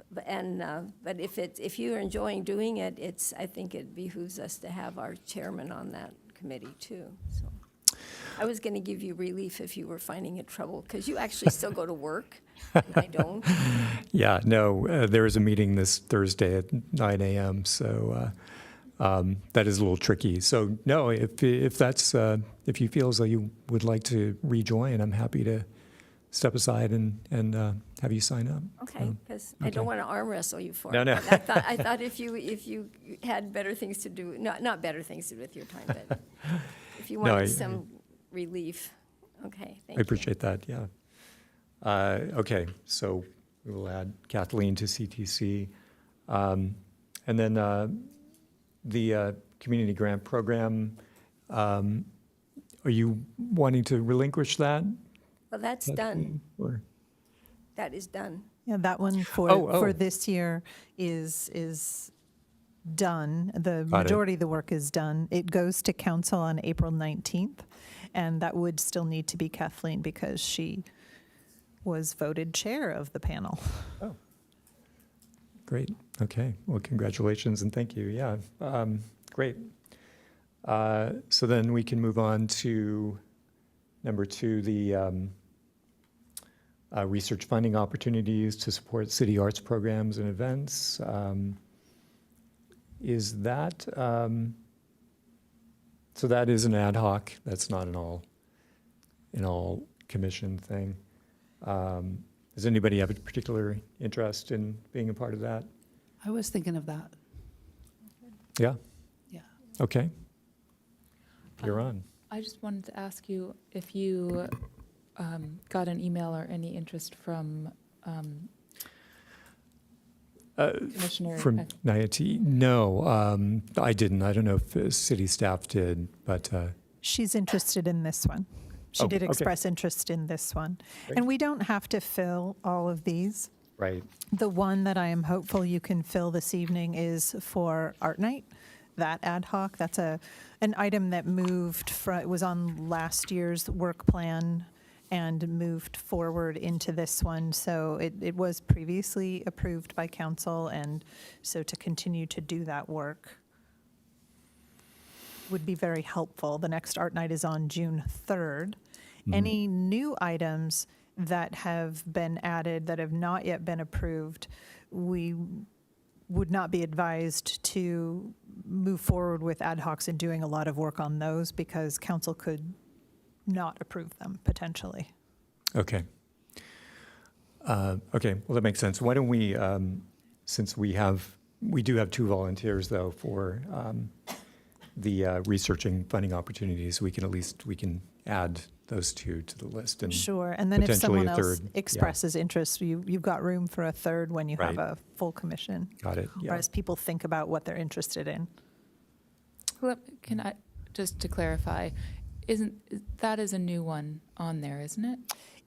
But if you're enjoying doing it, I think it behooves us to have our chairman on that committee too. So I was going to give you relief if you were finding it trouble, because you actually still go to work, and I don't. yeah, no, there is a meeting this Thursday at 9 a.m., so that is a little tricky. So no, if that's if you feel as though you would like to rejoin, I'm happy to step aside and have you sign up. Okay, because I don't want to arm wrestle you for No, it. no. But I thought if you had better things to do, not better things to do with your time, but if you wanted some relief, okay, thank you. I appreciate that, yeah. Okay, so we will add Kathleen to CTC. And then the community grant program, are you wanting to relinquish that? Well, that's done. Or- That is done. Yeah, that one for Oh. this year is done. The Got it. majority of the work is done. It goes to council on April 19th, and that would still need to be Kathleen because she was voted chair of the panel. Oh, great. Okay. Well, congratulations and thank you. Yeah, great. So then we can move on to number 2, the research funding opportunities to support city arts programs and events. Is that, so that is an ad hoc, that's not an all commission thing. Does anybody have a particular interest in being a part of that? I was thinking of that. Yeah, Yeah. okay. You're on. I just wanted to ask you if you got an email or any interest from Commissioner. From Nayati? No, I didn't. I don't know if city staff did, but She's interested in this one. She Oh, did okay. express interest in this one. Great. And we don't have to fill all of these. right. The one that I am hopeful you can fill this evening is for Art Night, that ad hoc. That's an item that it was on last year's work plan and moved forward into this one. So it was previously approved by council, and so to continue to do that work would be very helpful. The next Art Night is on June 3rd. Any new items that have been added that have not yet been approved, we would not be advised to move forward with ad hocs and doing a lot of work on those because council could not approve them potentially. Okay. Okay, well, that makes sense. Why don't we, since we do have 2 volunteers, though, for the researching funding opportunities, we can add those 2 to the list. And Sure, and then if potentially someone a else third, yeah. expresses interest, you've got room for a third when you have Right. a full commission. Got it, Or yeah. as people think about what they're interested in. Can I, just to clarify, that is a new one on there, isn't it?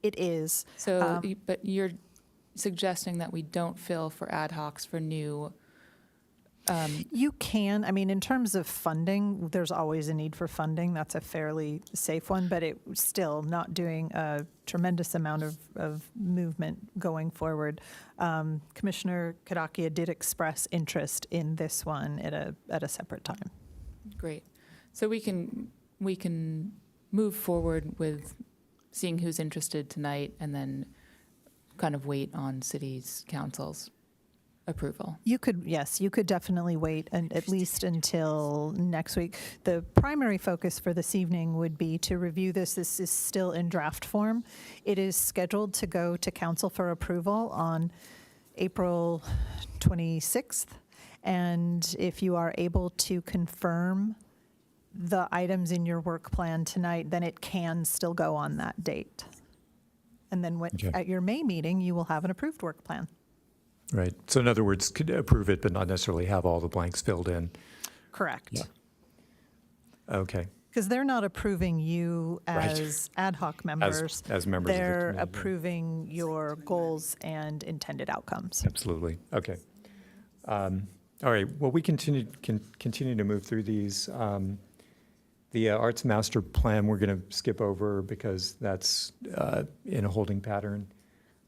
It is. So, but you're suggesting that we don't fill for ad hocs for new, You can, I mean, in terms of funding, there's always a need for funding. That's a fairly safe one, but it still not doing a tremendous amount of movement going forward. Commissioner Kadakia did express interest in this one at a separate time. great. So we can move forward with seeing who's interested tonight and then kind of wait on city's council's approval. You could, yes, you could definitely wait at least until next week. The primary focus for this evening would be to review this. This is still in draft form. It is scheduled to go to council for approval on April 26th. And if you are able to confirm the items in your work plan tonight, then it can still go on that date. And then Okay. at your May meeting, you will have an approved work plan. Right. So in other words, could approve it, but not necessarily have all the blanks filled in. Correct. Yeah. Okay. Because they're not approving you Right. as ad hoc members. As members of the They're committee, yeah. approving your goals and intended outcomes. Absolutely. Okay. All right. Well, we can continue to move through these. The Arts Master Plan, we're going to skip over because that's in a holding pattern.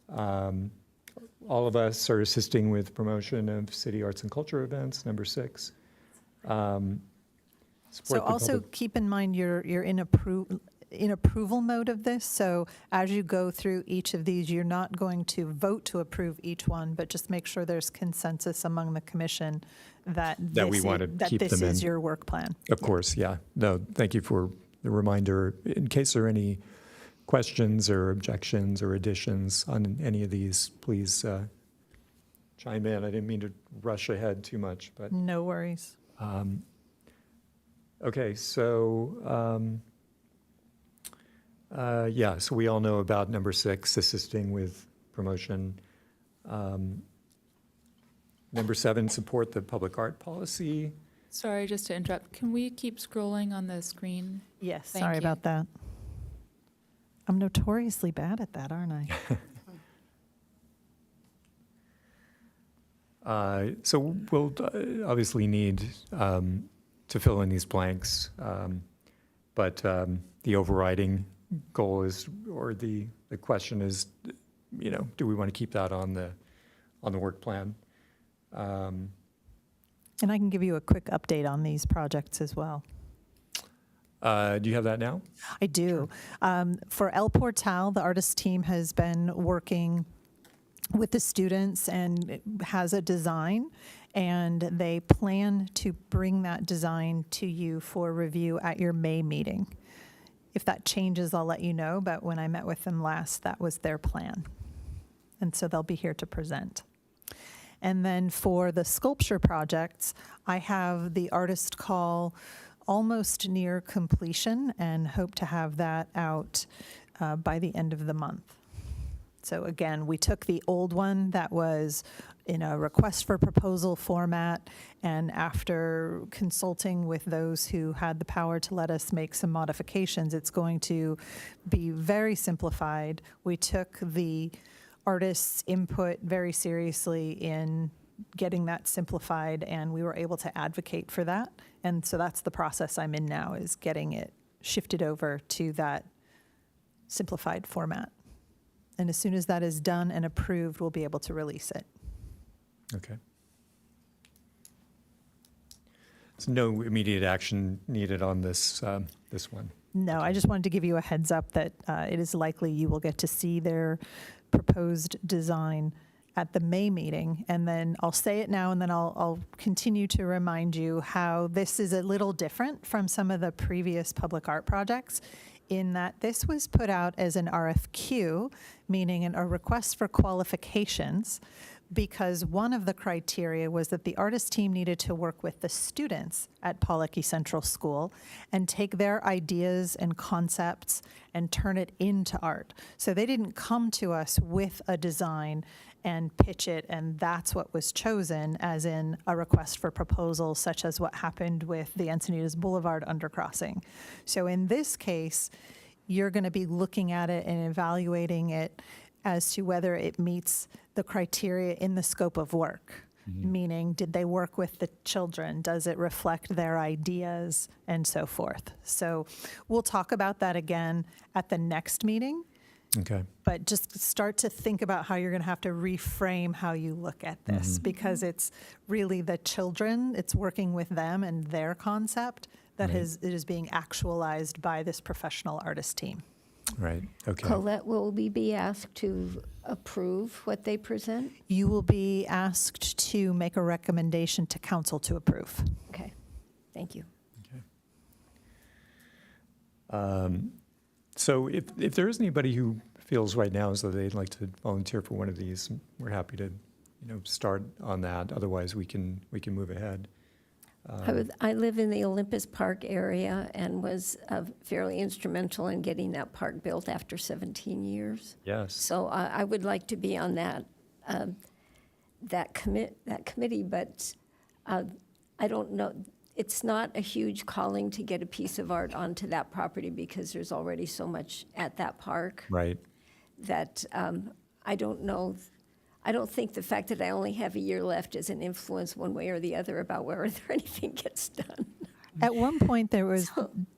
All of us are assisting with promotion of city arts and culture events, number 6. So Support the also public- keep in mind you're in approval mode of this. So as you go through each of these, you're not going to vote to approve each one, but just make sure there's consensus among the commission that we want to keep this them is in. your work plan. Of course, yeah. No, thank you for the reminder. In case there are any questions or objections or additions on any of these, please chime in. I didn't mean to rush ahead too much, but No worries. okay. So yeah. So we all know about number 6, assisting with promotion. Number 7, support the public art policy. Sorry, just to interrupt. Can we keep scrolling on the screen? Yes, Thank sorry you. about that. I'm notoriously bad at that, aren't I? So we'll obviously need to fill in these blanks, but the overriding goal is, or the question is, do we want to keep that on the work plan? And I can give you a quick update on these projects as well. Do you have that now? I do. For El Portal, the artist team has been working with the students and has a design, and they plan to bring that design to you for review at your May meeting. If that changes, I'll let you know, but when I met with them last, that was their plan. And so they'll be here to present. And then for the sculpture projects, I have the artist call almost near completion and hope to have that out by the end of the month. So again, we took the old one that was in a request for proposal format, and after consulting with those who had the power to let us make some modifications, it's going to be very simplified. We took the artists' input very seriously in getting that simplified, and we were able to advocate for that. And so that's the process I'm in now, is getting it shifted over to that simplified format. And as soon as that is done and approved, we'll be able to release it. Okay. So no immediate action needed on this one. No, I just wanted to give you a heads up that it is likely you will get to see their proposed design at the May meeting. And then I'll say it now, and then I'll continue to remind you how this is a little different from some of the previous public art projects, in that this was put out as an RFQ, meaning a request for qualifications, because one of the criteria was that the artist team needed to work with the students at Pollocky Central School and take their ideas and concepts and turn it into art. So they didn't come to us with a design and pitch it, and that's what was chosen, as in a request for proposal, such as what happened with the Encinitas Boulevard undercrossing. So in this case, you're going to be looking at it and evaluating it as to whether it meets the criteria in the scope of work. Meaning, did they work with the children? Does it reflect their ideas, and so forth? So we'll talk about that again at the next meeting. Okay. But just start to think about how you're going to have to reframe how you look at this, because it's really the children, it's working with them and their concept that Right. it is being actualized by this professional artist team. Right, okay. Colette, will we be asked to approve what they present? You will be asked to make a recommendation to council to approve. Okay, thank you. So if there is anybody who feels right now as though they'd like to volunteer for one of these, we're happy to, start on that. Otherwise, we can move ahead. I live in the Olympus Park area and was fairly instrumental in getting that park built after 17 years. Yes. So I would like to be on that committee, but I don't know. It's not a huge calling to get a piece of art onto that property because there's already so much at that park Right. that I don't know. I don't think the fact that I only have a year left is an influence one way or the other about whether anything gets done. At one point, there was,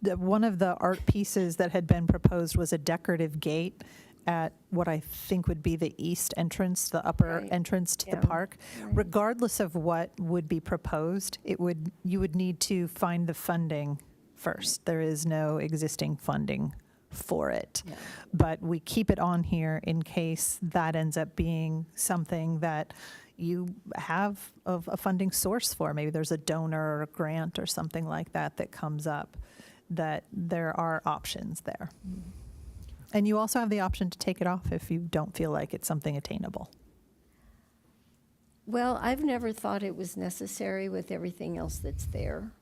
one of the art pieces that had been proposed was a decorative gate at what I think would be the east entrance, the upper Right. entrance to Yeah. the park. Right. Regardless of what would be proposed, you would need to find the funding first. There is no existing funding for it. Yeah. But we keep it on here in case that ends up being something that you have a funding source for. Maybe there's a donor or a grant or something like that that comes up, that there are options there. And you also have the option to take it off if you don't feel like it's something attainable. Well, I've never thought it was necessary with everything else that's there,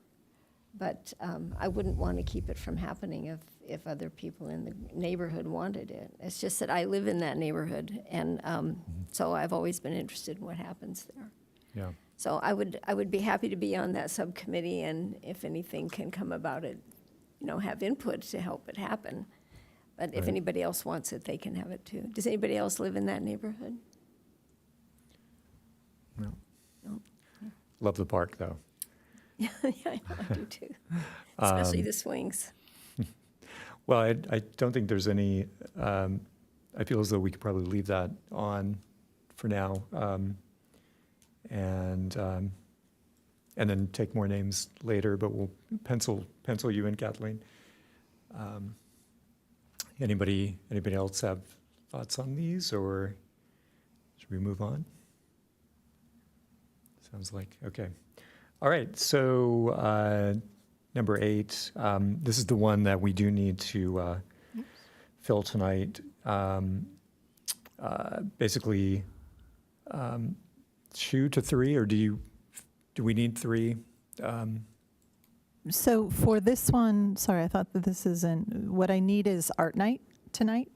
but I wouldn't want to keep it from happening if other people in the neighborhood wanted it. It's just that I live in that neighborhood, and so I've always been interested in what happens there. Yeah. So I would be happy to be on that subcommittee, and if anything can come about it, have input to help it happen. But if Right. anybody else wants it, they can have it too. Does anybody else live in that neighborhood? No. No. Love the park, though. Yeah, I know, I do too. Especially the swings. Well, I don't think there's any, I feel as though we could probably leave that on for now. And then take more names later, but we'll pencil you in, Kathleen. Anybody else have thoughts on these, or should we move on? Sounds like, okay. All right, so number 8, this is the one that we do need to fill tonight. Basically, 2 to 3, or do we need 3? So for this one, sorry, I thought that this isn't, what I need is art night tonight.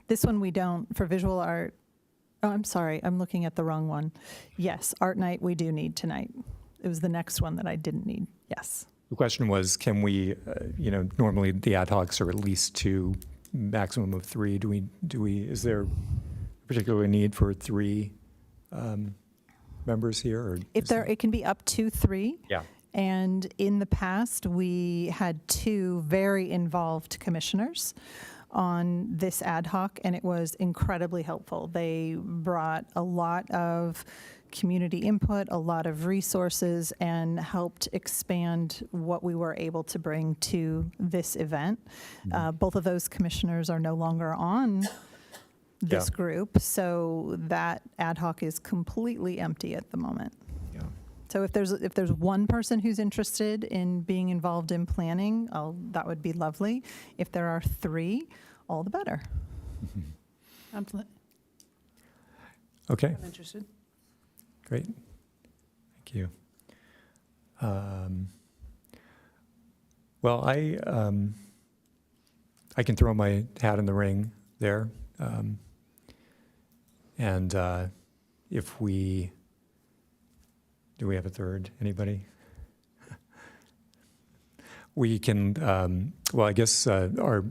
This one we don't, for visual art, oh, I'm sorry, I'm looking at the wrong one. Yes, art night we do need tonight. It was the next one that I didn't need, yes. The question was, can we, normally the ad hocs are at least 2, maximum of 3. Is there a particular need for 3 members here? Or If there, it can be up to 3. Yeah. And in the past, we had 2 very involved commissioners on this ad hoc, and it was incredibly helpful. They brought a lot of community input, a lot of resources, and helped expand what we were able to bring to this event. Both of those commissioners are no longer on this Yeah. group, so that ad hoc is completely empty at the moment. Yeah. So if there's one person who's interested in being involved in planning, that would be lovely. If there are 3, all the better. I'm Okay, interested. great. Thank you. Well, I can throw my hat in the ring there. And if do we have a third? Anybody? We can, well, I guess our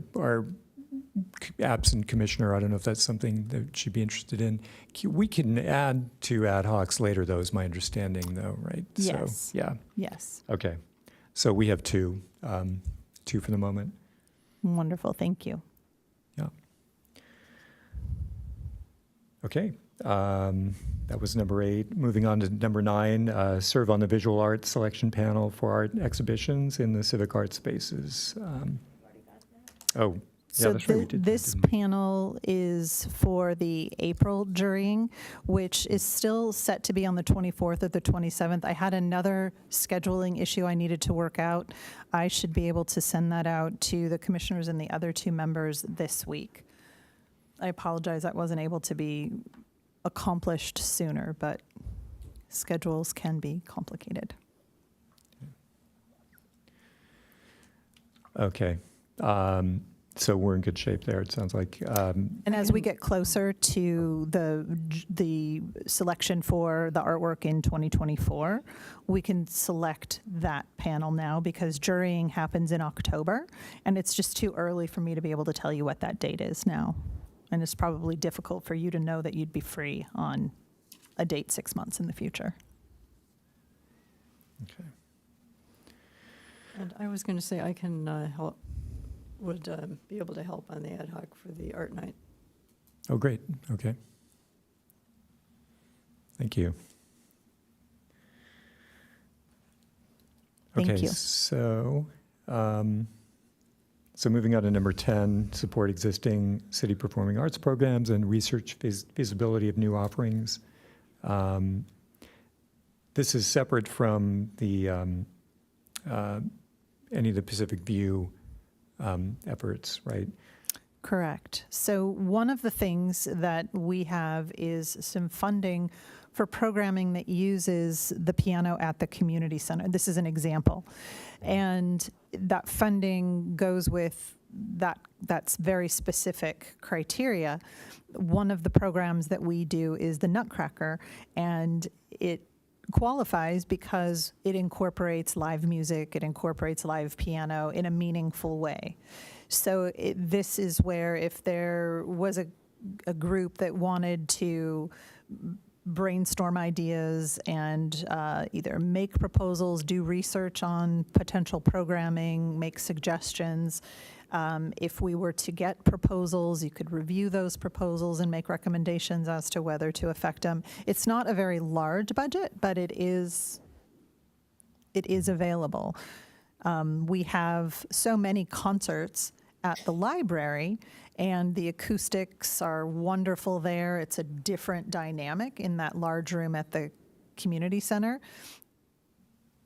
absent commissioner, I don't know if that's something that she'd be interested in. We can add 2 ad hocs later, though, is my understanding, though, right? Yes. So, yeah, Yes. okay. So we have 2, 2 for the moment. Wonderful. Thank you. Yeah. Okay. That was number 8. Moving on to number 9, serve on the visual arts selection panel for art exhibitions in the civic art spaces. Oh, So that's right, we did that, this didn't we? panel is for the April jurying, which is still set to be on the 24th or the 27th. I had another scheduling issue I needed to work out. I should be able to send that out to the commissioners and the other 2 members this week. I apologize that wasn't able to be accomplished sooner, but schedules can be complicated. Okay. So we're in good shape there, it sounds like. And as we get closer to the selection for the artwork in 2024, we can select that panel now because jurying happens in October, and it's just too early for me to be able to tell you what that date is now. And it's probably difficult for you to know that you'd be free on a date 6 months in the future. Okay. And I was going to say I can help, would be able to help on the ad hoc for the art night. Oh, great. Okay. Thank you. Thank Okay, you. so moving on to number 10, support existing city performing arts programs and research feasibility of new offerings. This is separate from the any of the Pacific View efforts, right? Correct. So one of the things that we have is some funding for programming that uses the piano at the community center. This is an example. And that funding goes with that's very specific criteria. One of the programs that we do is the Nutcracker, and it qualifies because it incorporates live music, it incorporates live piano in a meaningful way. So this is where if there was a group that wanted to brainstorm ideas and either make proposals, do research on potential programming, make suggestions. If we were to get proposals, you could review those proposals and make recommendations as to whether to affect them. It's not a very large budget, but it is available. We have so many concerts at the library, and the acoustics are wonderful there. It's a different dynamic in that large room at the community center.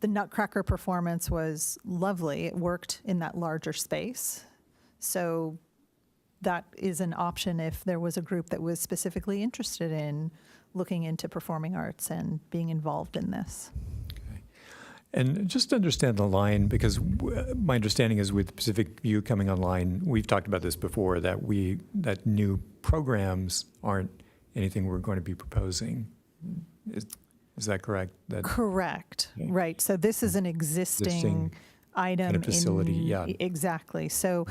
The Nutcracker performance was lovely. It worked in that larger space. So that is an option if there was a group that was specifically interested in looking into performing arts and being involved in this. And just to understand the line, because my understanding is with Pacific View coming online, we've talked about this before, that new programs aren't anything we're going to be proposing. Is that correct? Correct. Okay. Right. So this is an existing item kind of facility, yeah. Exactly. So,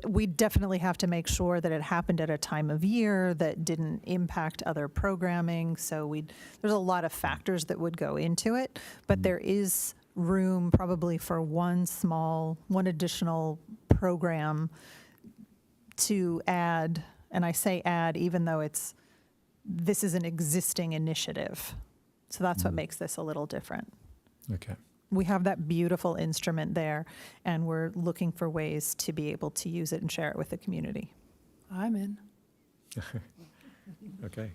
we definitely have to make sure that it happened at a time of year that didn't impact other programming. So there's a lot of factors that would go into it, but there is room probably for one additional program to add, and I say add even though this is an existing initiative. So that's what makes this a little different. Okay. We have that beautiful instrument there, and we're looking for ways to be able to use it and share it with the community. I'm in. Okay.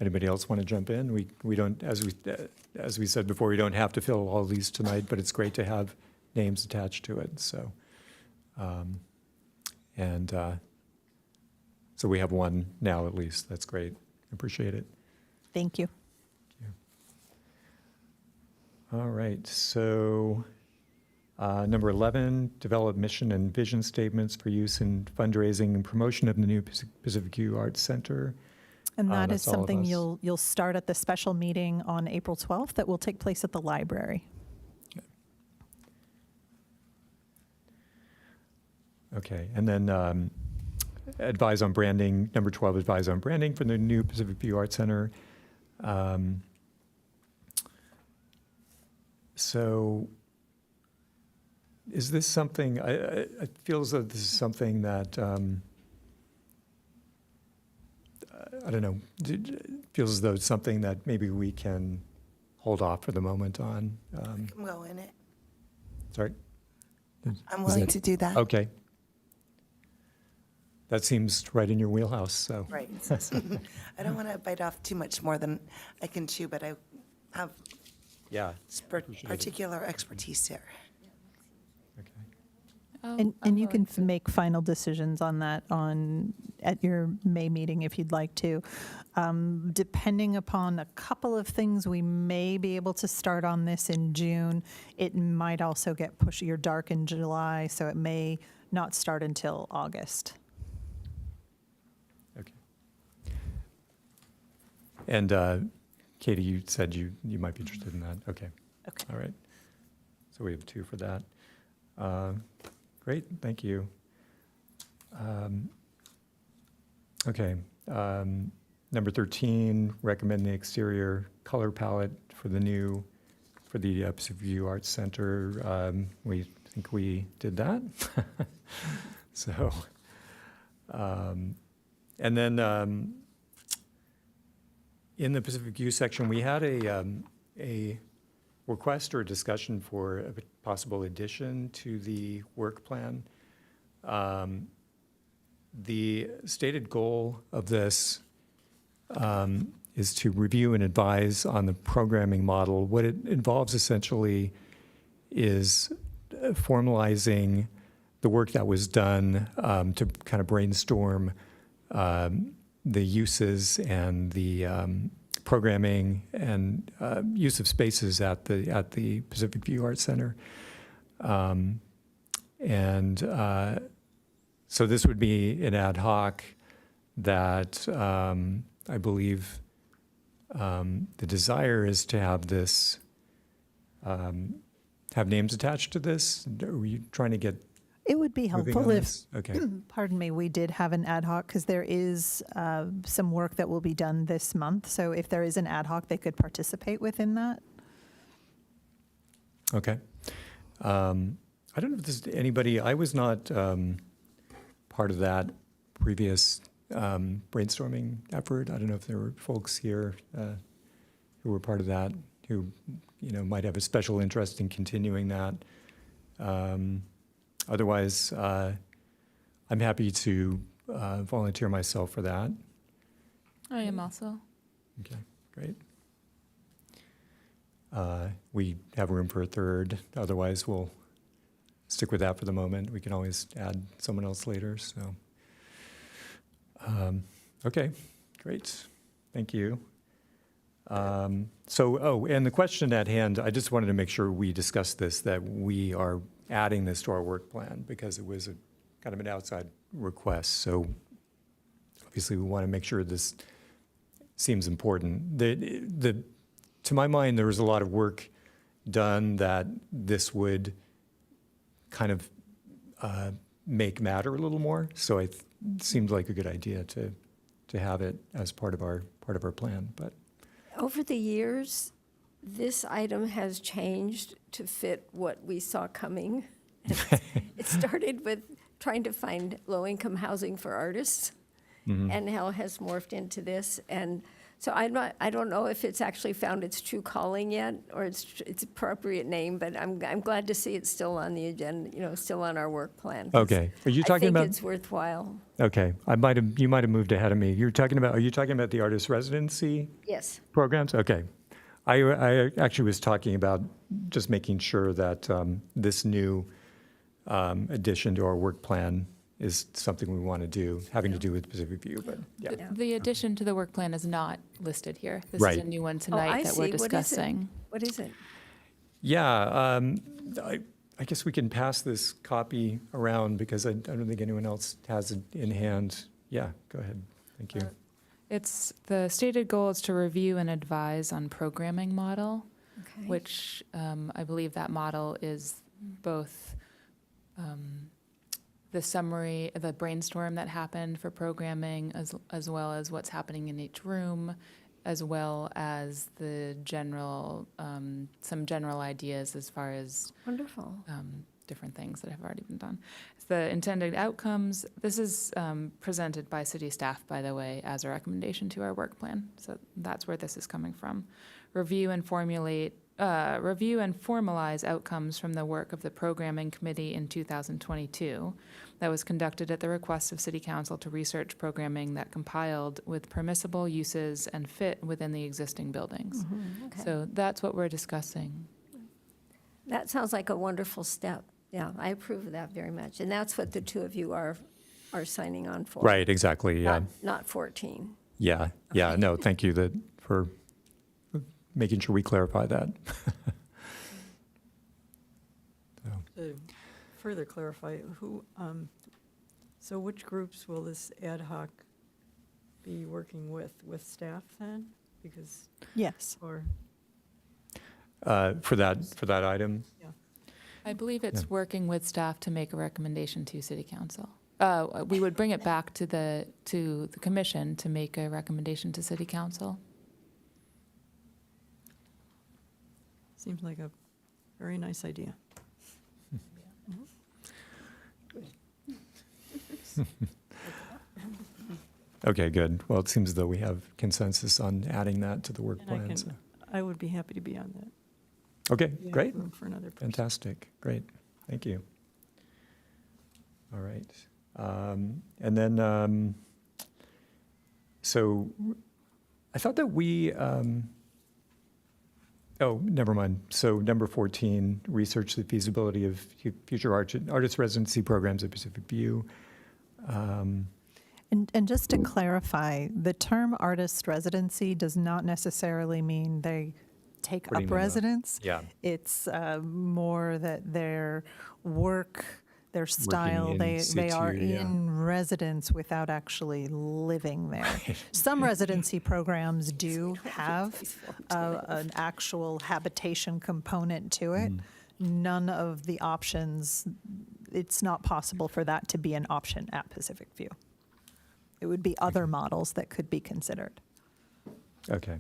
Anybody else want to jump in? We don't, as we said before, we don't have to fill all these tonight, but it's great to have names attached to it. So, so we have one now at least. That's great. Appreciate it. Thank you. All right. So, number 11, develop mission and vision statements for use in fundraising and promotion of the new Pacific View Arts Center. And that is That's all of something us. you'll start at the special meeting on April 12th that will take place at the library. Okay, and then advise on branding, number 12, advise on branding for the new Pacific View Arts Center. So is this something, I feel as though this is something that, I don't know, feels as though it's something that maybe we can hold off for the moment on. Go in it. Sorry? I'm Is willing that- to do that. Okay. That seems right in your wheelhouse, so. Right. I don't want to bite off too much more than I can chew, but I have Yeah. particular expertise here. Okay. And you can make final decisions on that at your May meeting if you'd like to. Depending upon a couple of things, we may be able to start on this in June. It might also get pushed. You're dark in July, so it may not start until August. Okay. And Katie, you said you might be interested in that. Okay. Okay. All right. So we have 2 for that. Great, thank you. Okay. Number 13, recommend the exterior color palette for the Pacific View Arts Center. We think we did that. So, and then in the Pacific View section, we had a request or a discussion for a possible addition to the work plan. The stated goal of this is to review and advise on the programming model. What it involves essentially is formalizing the work that was done to kind of brainstorm the uses and the programming and use of spaces at the Pacific View Arts Center. So this would be an ad hoc that I believe the desire is to have this, have names attached to this. Are you trying to get It would be moving helpful on if, this? Okay. pardon me, we did have an ad hoc, because there is some work that will be done this month. So if there is an ad hoc, they could participate within that. Okay. I don't know if there's anybody, I was not part of that previous brainstorming effort. I don't know if there were folks here who were part of that, who, might have a special interest in continuing that. Otherwise, I'm happy to volunteer myself for that. I am also. Okay, great. We have room for a third. Otherwise, we'll stick with that for the moment. We can always add someone else later. So, okay, great. Thank you. And the question at hand, I just wanted to make sure we discussed this, that we are adding this to our work plan because it was a kind of an outside request. So obviously we want to make sure this seems important. To my mind, there was a lot of work done that this would kind of make matter a little more. So it seemed like a good idea to have it as part of our plan. But Over the years, this item has changed to fit what we saw coming. It started with trying to find low-income housing for artists, and now has morphed into this. And so I don't know if it's actually found its true calling yet, or its appropriate name, but I'm glad to see it's still on the agenda, still on our work plan. 'Cause okay, are you talking I about? think it's worthwhile. Okay, you might have moved ahead of me. Are you talking about the artist residency Yes. programs? Okay. I actually was talking about just making sure that this new addition to our work plan is something we want to do, having to do with Pacific View, but yeah. The addition to the work plan is not listed here. This is Right. a new one I tonight that see. we're What is it? discussing. What is it? Yeah, I guess we can pass this copy around because I don't think anyone else has it in hand. Yeah, go ahead. Thank you. It's, the stated goal is to review and advise on programming model, Okay. which I believe that model is both the summary, the brainstorm that happened for programming, as well as what's happening in each room, as well as the general, some general ideas as far as Wonderful. different things that have already been done. The intended outcomes, this is presented by city staff, by the way, as a recommendation to our work plan. So that's where this is coming from. Review and formulate review and formalize outcomes from the work of the programming committee in 2022 that was conducted at the request of City Council to research programming that compiled with permissible uses and fit within the existing buildings. Okay. So that's what we're discussing. That sounds like a wonderful step. Yeah, I approve of that very much. And that's what the two of you are signing on for. Right, exactly, yeah. Not 14. Yeah, no, thank you for making sure we clarify that. To further clarify, so which groups will this ad hoc be working with staff then? Because, Yes. or, For that item? I believe it's Yeah. working with staff to make a recommendation to City Council. We would bring it back to the commission to make a recommendation to City Council. seems like a very nice idea. Okay, good. Well, it seems as though we have consensus on adding that to the work And plan. so- I would be happy to be on that. Okay, We have great. Room for another person. Fantastic, great, thank you. All right, and then, so I thought that oh, never mind. So number 14, research the feasibility of future artist residency programs at Pacific View. And just to clarify, the term artist residency does not necessarily mean they take What do you up mean by that? residence. Yeah, It's more that their work, their style, in they are situ, yeah. in residence without actually living there. Some residency programs do have an actual habitation component to it. Mm. None of the options, it's not possible for that to be an option at Pacific View. It would be other models that could be considered. okay.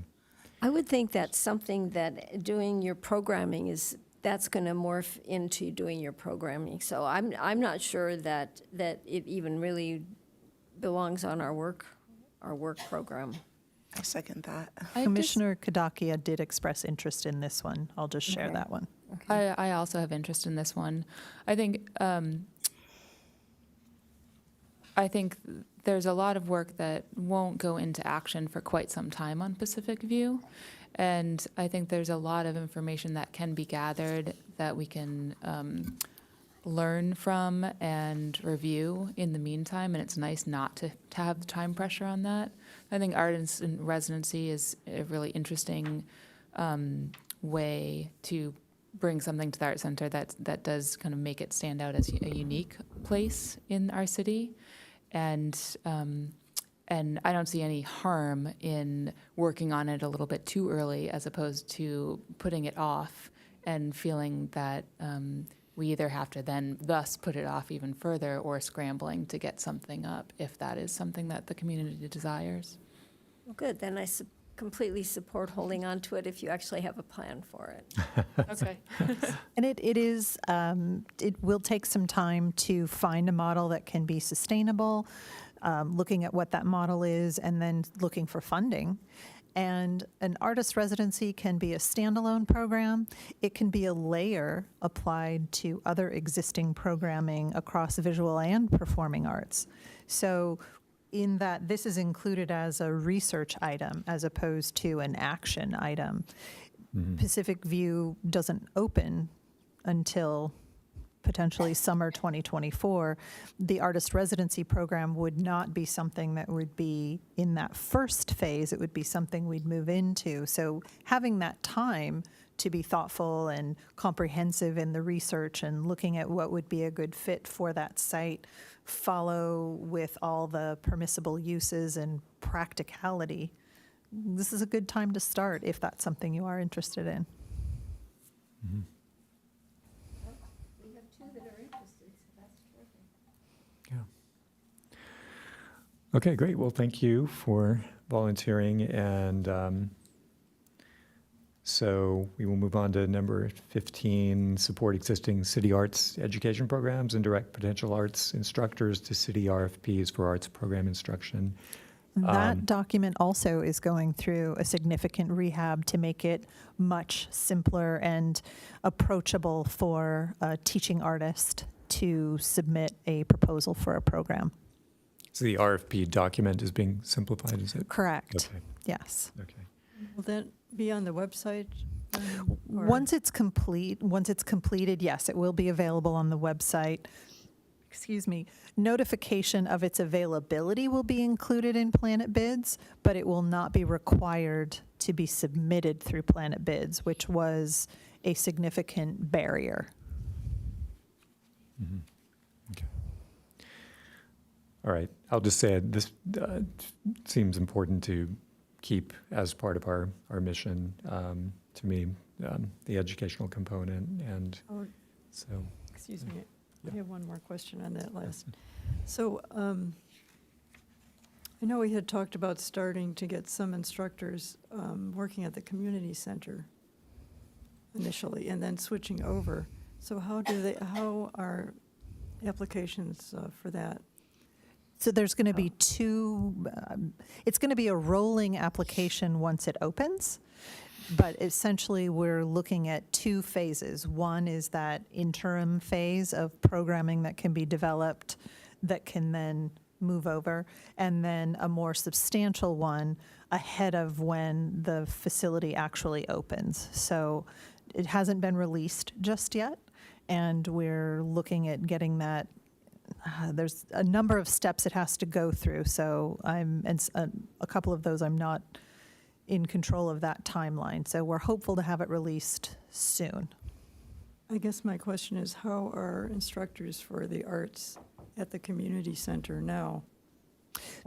I would think that's something that doing your programming that's going to morph into doing your programming. So I'm not sure that it even really belongs on our work program. I second that. Commissioner Kadakia did express interest in this one. I'll just share Okay. that one. I also have interest in this one. I think there's a lot of work that won't go into action for quite some time on Pacific View. And I think there's a lot of information that can be gathered that we can learn from and review in the meantime. And it's nice not to have the time pressure on that. I think art in residency is a really interesting way to bring something to the Art Center that does kind of make it stand out as a unique place in our city. And I don't see any harm in working on it a little bit too early as opposed to putting it off and feeling that we either have to then thus put it off even further or scrambling to get something up if that is something that the community desires. Well, good, then I completely support holding on to it if you actually have a plan for it. Okay. And it will take some time to find a model that can be sustainable, looking at what that model is, and then looking for funding. And an artist residency can be a standalone program. It can be a layer applied to other existing programming across visual and performing arts. So in that this is included as a research item as opposed to an action item. Pacific View doesn't open until potentially summer 2024. The artist residency program would not be something that would be in that first phase. It would be something we'd move into. So having that time to be thoughtful and comprehensive in the research and looking at what would be a good fit for that site, follow with all the permissible uses and practicality. This is a good time to start if that's something you are interested in. We have two that are interested, so that's terrific. Yeah. Okay, great. Well, thank you for volunteering. And so we will move on to number 15, support existing city arts education programs and direct potential arts instructors to city RFPs for arts program instruction. That document also is going through a significant rehab to make it much simpler and approachable for a teaching artist to submit a proposal for a program. So the RFP document is being simplified, is it? Correct. Okay, Yes. okay. Will that be on the website? Or- Once it's completed, yes, it will be available on the website. Excuse me. Notification of its availability will be included in Planet Bids, but it will not be required to be submitted through Planet Bids, which was a significant barrier. Mhm. Okay. All right, I'll just say this seems important to keep as part of our mission, to me, the educational component, and Oh, so. excuse me, Yeah. I have one more question on that last. So I know we had talked about starting to get some instructors working at the community center initially, and then switching over. So how are applications for that? So there's going to be it's going to be a rolling application once it opens, but essentially we're looking at two phases. One is that interim phase of programming that can be developed that can then move over, and then a more substantial one ahead of when the facility actually opens. So it hasn't been released just yet, and we're looking at getting that. There's a number of steps it has to go through, so a couple of those I'm not in control of that timeline. So we're hopeful to have it released soon. I guess my question is, how are instructors for the arts at the community center now?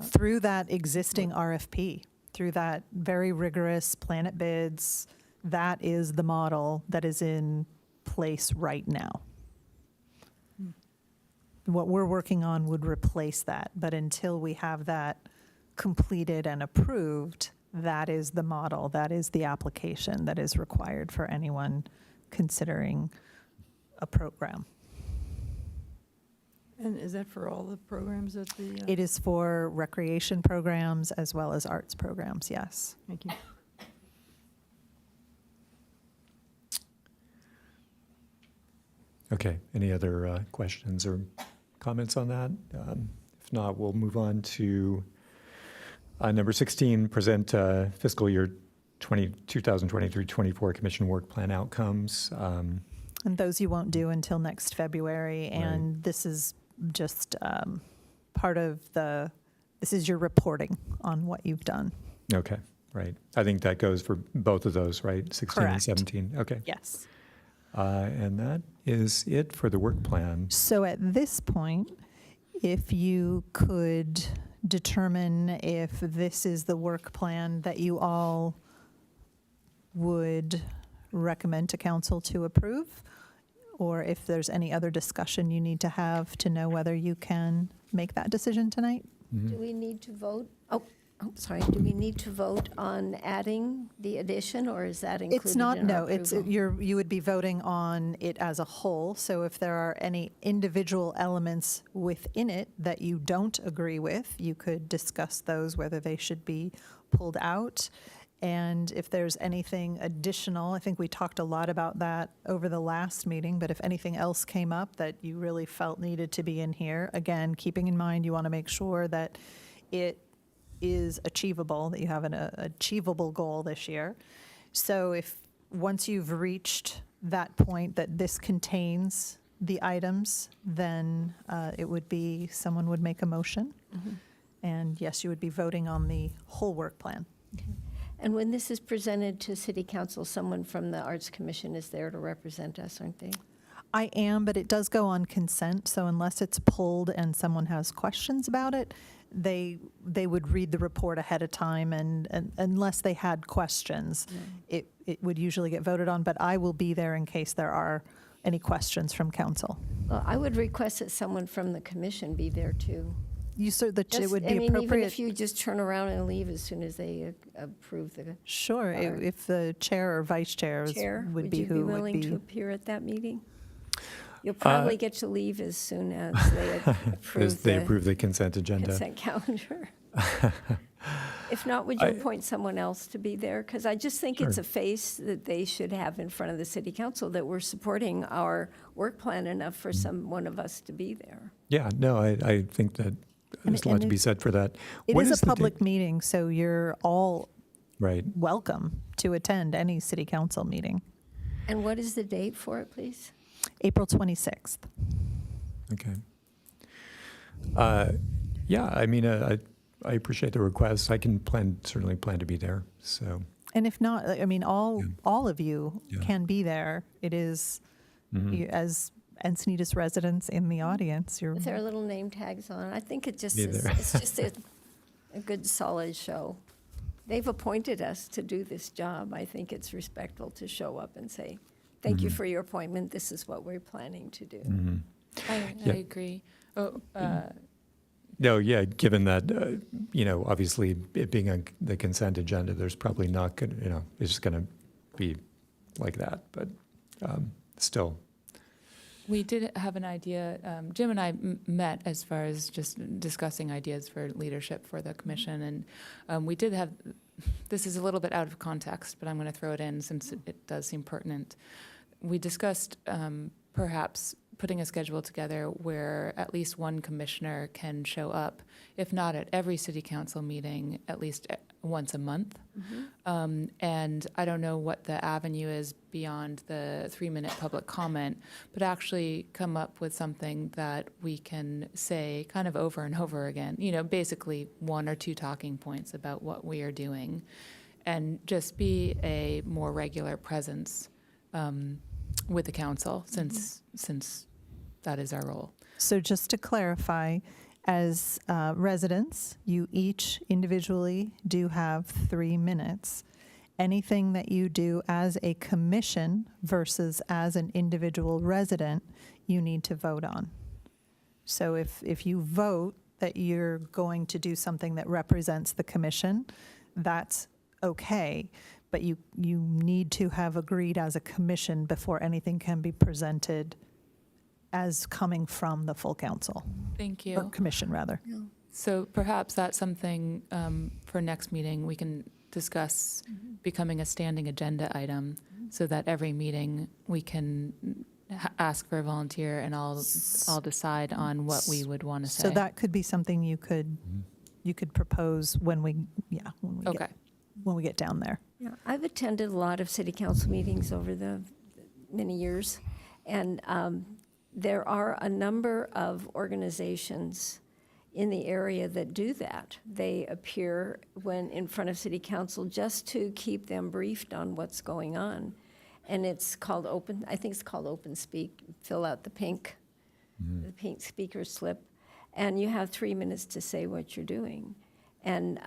Through that existing RFP, through that very rigorous Planet Bids, that is the model that is in place right now. What we're working on would replace that, but until we have that completed and approved, that is the model, that is the application that is required for anyone considering a program. And is that for all the programs at the? It is for recreation programs as well as arts programs, yes. Thank you. Okay, any other questions or comments on that? If not, we'll move on to number 16, present fiscal year 2023-24 Commission Work Plan outcomes. And those you won't do until next February, and this is just part of this is your reporting on what you've done. Okay, right. I think that goes for both of those, right? 16 and Correct. 17, okay. Yes. And that is it for the work plan. So at this point, if you could determine if this is the work plan that you all would recommend to council to approve, or if there's any other discussion you need to have to know whether you can make that decision tonight. Do we need to vote? Oh, sorry. Do we need to vote on adding the addition, or is that included It's not, in our no, it's, approval? you would be voting on it as a whole. So if there are any individual elements within it that you don't agree with, you could discuss those, whether they should be pulled out. And if there's anything additional, I think we talked a lot about that over the last meeting, but if anything else came up that you really felt needed to be in here, again, keeping in mind you want to make sure that it is achievable, that you have an achievable goal this year. So if, once you've reached that point that this contains the items, then it would be, someone would make a motion. And yes, you would be voting on the whole work plan. And when this is presented to City Council, someone from the Arts Commission is there to represent us, aren't they? I am, but it does go on consent, so unless it's pulled and someone has questions about it, they would read the report ahead of time, and unless they had questions, it would usually get voted on, but I will be there in case there are any questions from council. Well, I would request that someone from the commission be there too. It would be Even appropriate. if you just turn around and leave as soon as they approve the Sure, Or- if the chair or vice chairs chair, would would be you be who would willing to be. appear at that meeting? You'll probably get to leave as soon as they As approve they the approve the consent agenda. consent calendar. If not, would you I- appoint someone else to be there? Because I just think it's Sure. a face that they should have in front of the city council, that we're supporting our work plan enough for one of us to be there. Yeah, no, I think that there's a lot and to be it- said for that. It What is a the date? public meeting, so you're all Right. welcome to attend any city council meeting. And what is the date for it, please? April 26th. Okay. Yeah, I mean, I appreciate the request. I can certainly plan to be there, so. And if not, I mean, all of you Yeah. can be there. It is, as Encinitas residents in the audience, you're, With our little name tags on, I think it just Be is, there. it's just a good, solid show. They've appointed us to do this job. I think it's respectful to show up and say, thank you for your appointment. This is what we're planning to do. I Yeah. agree. Oh, No, yeah, given that, obviously it being on the consent agenda, there's probably not going to, it's just going to be like that, but still. we did have an idea, Jim and I met as far as just discussing ideas for leadership for the commission, and we did have, this is a little bit out of context, but I'm going to throw it in since it does seem pertinent. We discussed perhaps putting a schedule together where at least one commissioner can show up, if not at every city council meeting, at least once a month. And I don't know what the avenue is beyond the 3-minute public comment, but actually come up with something that we can say kind of over and over again, basically 1 or 2 talking points about what we are doing, and just be a more regular presence with the council, since that is our role. so just to clarify, as residents, you each individually do have 3 minutes. Anything that you do as a commission versus as an individual resident, you need to vote on. So if you vote that you're going to do something that represents the commission, that's okay. But you need to have agreed as a commission before anything can be presented as coming from the full council, Thank or you. commission, rather. So perhaps that's something for next meeting we can discuss becoming a standing agenda item, so that every meeting we can ask for a volunteer, and I'll decide on what we would want to say. So that could be something you could propose when we Okay. when we get down there. Yeah, I've attended a lot of city council meetings over the many years, and there are a number of organizations in the area that do that. They appear when in front of city council just to keep them briefed on what's going on. And it's called I think it's called Open Speak. Fill out the pink speaker slip, and you have 3 minutes to say what you're doing. And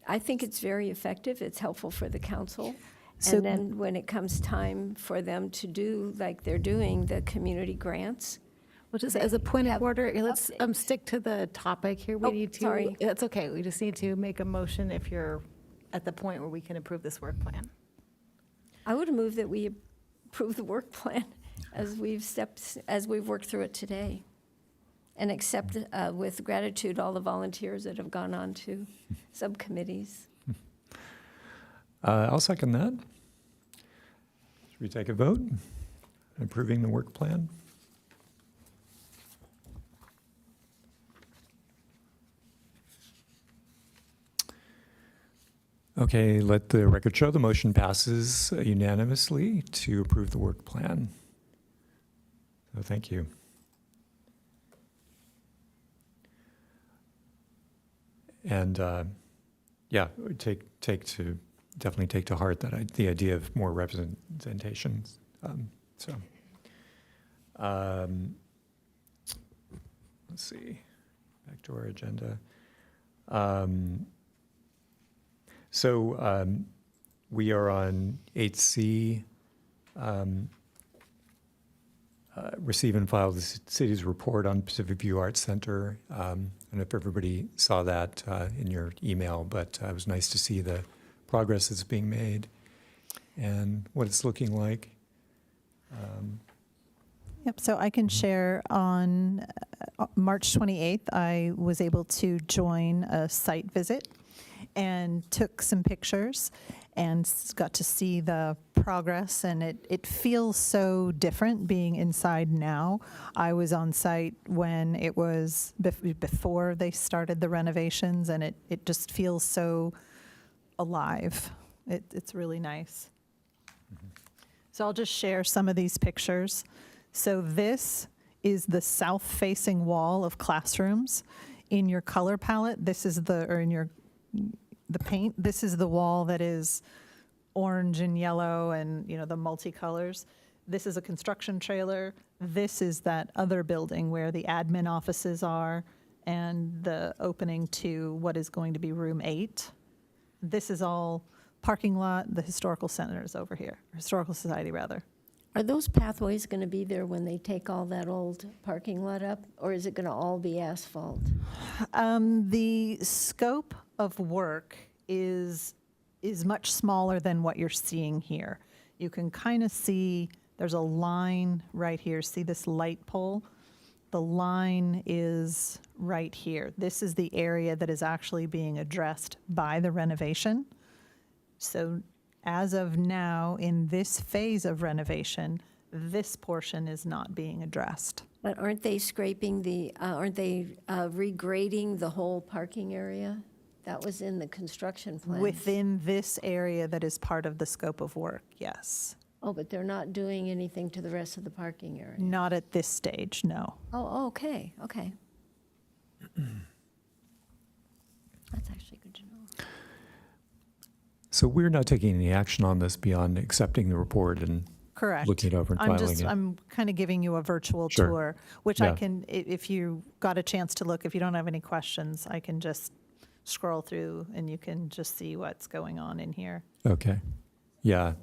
I think it's very effective. It's helpful for the council. So- And then when it comes time for them to do, like they're doing, the community grants, Well, just They as a point have of order, let's updates. stick to the topic here. We Oh, need to. sorry. That's okay. We just need to make a motion if you're at the point where we can approve this work plan. I would move that we approve the work plan as we've worked through it today, and accept with gratitude all the volunteers that have gone on to subcommittees. I'll second that. Should we take a vote? Approving the work plan? Okay, let the record show the motion passes unanimously to approve the work plan. So thank you. And yeah, definitely take to heart the idea of more representation. Let's see, back to our agenda. We are on 8C, receive and file the city's report on Pacific View Arts Center. I don't know if everybody saw that in your email, but it was nice to see the progress that's being made and what it's looking like. Yep, so I can share on March 28th, I was able to join a site visit, and took some pictures and got to see the progress, and it feels so different being inside now. I was on site when it was before they started the renovations, and it just feels so alive. It's really nice. So I'll just share some of these pictures. So this is the south-facing wall of classrooms. In your color palette, this is the paint, this is the wall that is orange and yellow and, the multicolors. This is a construction trailer. This is that other building where the admin offices are and the opening to what is going to be room 8. This is all parking lot. The historical center is over here, historical society rather. Are those pathways going to be there when they take all that old parking lot up, or is it going to all be asphalt? The scope of work is much smaller than what you're seeing here. You can kind of see there's a line right here. See this light pole? The line is right here. This is the area that is actually being addressed by the renovation. So as of now, in this phase of renovation, this portion is not being addressed. But aren't they regrading the whole parking area? That was in the construction plans. Within this area that is part of the scope of work, yes. Oh, but they're not doing anything to the rest of the parking area? Not at this stage, no. Oh, okay. That's actually good to know. So we're not taking any action on this beyond accepting the report and Correct. looking it over and filing it. I'm kind of giving you a virtual Sure. tour, which I Yeah. can, if you got a chance to look, if you don't have any questions, I can just scroll through and you can just see what's going on in here. Okay. Yeah.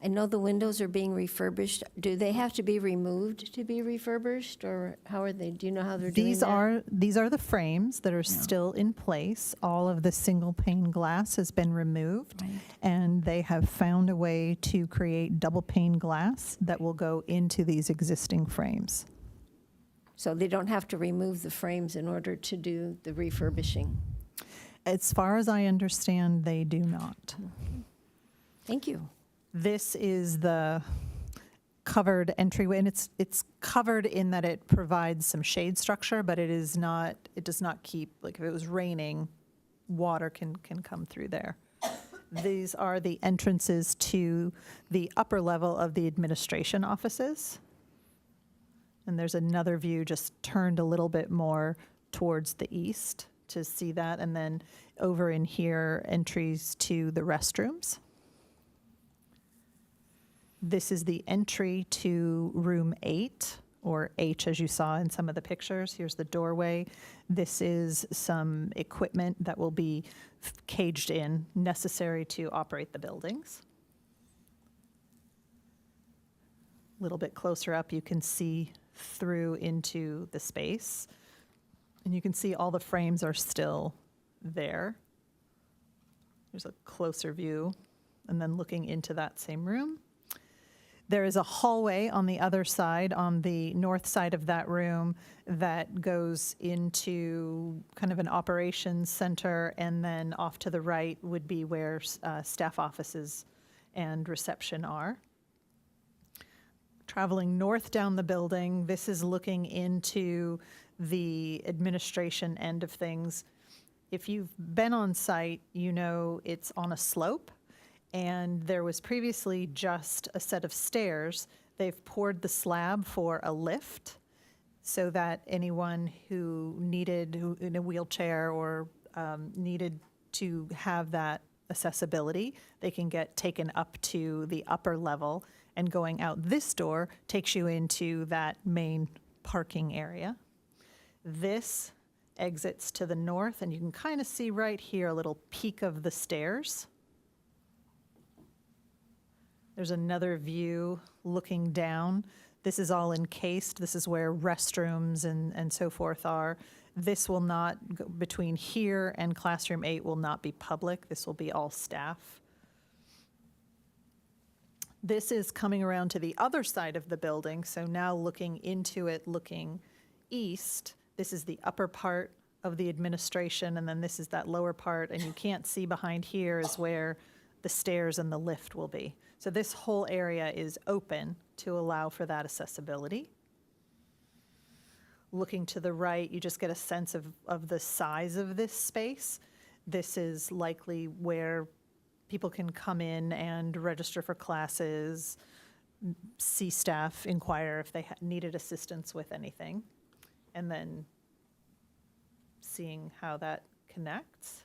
I know the windows are being refurbished. Do they have to be removed to be refurbished, or how are they? Do you know how they're doing that? These are the frames that are still in place. All of the single pane glass has been removed, Right. and they have found a way to create double pane glass that will go into these existing frames. So they don't have to remove the frames in order to do the refurbishing? As far as I understand, they do not. Thank you. This is the covered entryway, and it's covered in that it provides some shade structure, but it does not keep, like if it was raining, water can come through there. These are the entrances to the upper level of the administration offices. And there's another view just turned a little bit more towards the east to see that. And then over in here, entries to the restrooms. This is the entry to room 8, or H as you saw in some of the pictures. Here's the doorway. This is some equipment that will be caged in, necessary to operate the buildings. A little bit closer up, you can see through into the space. And you can see all the frames are still there. There's a closer view. And then looking into that same room. There is a hallway on the other side, on the north side of that room, that goes into kind of an operations center, and then off to the right would be where staff offices and reception are. Traveling north down the building, this is looking into the administration end of things. If you've been on site, you know it's on a slope. And there was previously just a set of stairs. They've poured the slab for a lift so that anyone who in a wheelchair or needed to have that accessibility, they can get taken up to the upper level. And going out this door takes you into that main parking area. This exits to the north, and you can kind of see right here a little peak of the stairs. There's another view looking down. This is all encased. This is where restrooms and so forth are. This will not, between here and Classroom 8 will not be public. This will be all staff. This is coming around to the other side of the building, so now looking into it, looking east, This is the upper part of the administration, and then this is that lower part, and you can't see behind here is where the stairs and the lift will be. So this whole area is open to allow for that accessibility. Looking to the right, you just get a sense of the size of this space. This is likely where people can come in and register for classes, see staff, inquire if they needed assistance with anything, and then seeing how that connects.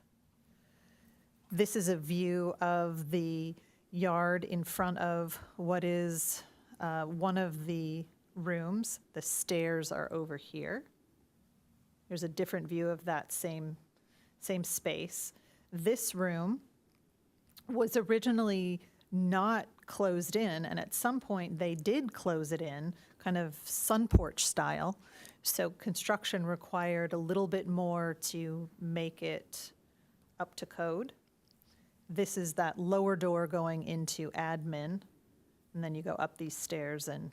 This is a view of the yard in front of what is one of the rooms. The stairs are over here. There's a different view of that same space. This room was originally not closed in, and at some point they did close it in, kind of sun porch style. So construction required a little bit more to make it up to code. This is that lower door going into admin, and then you go up these stairs, and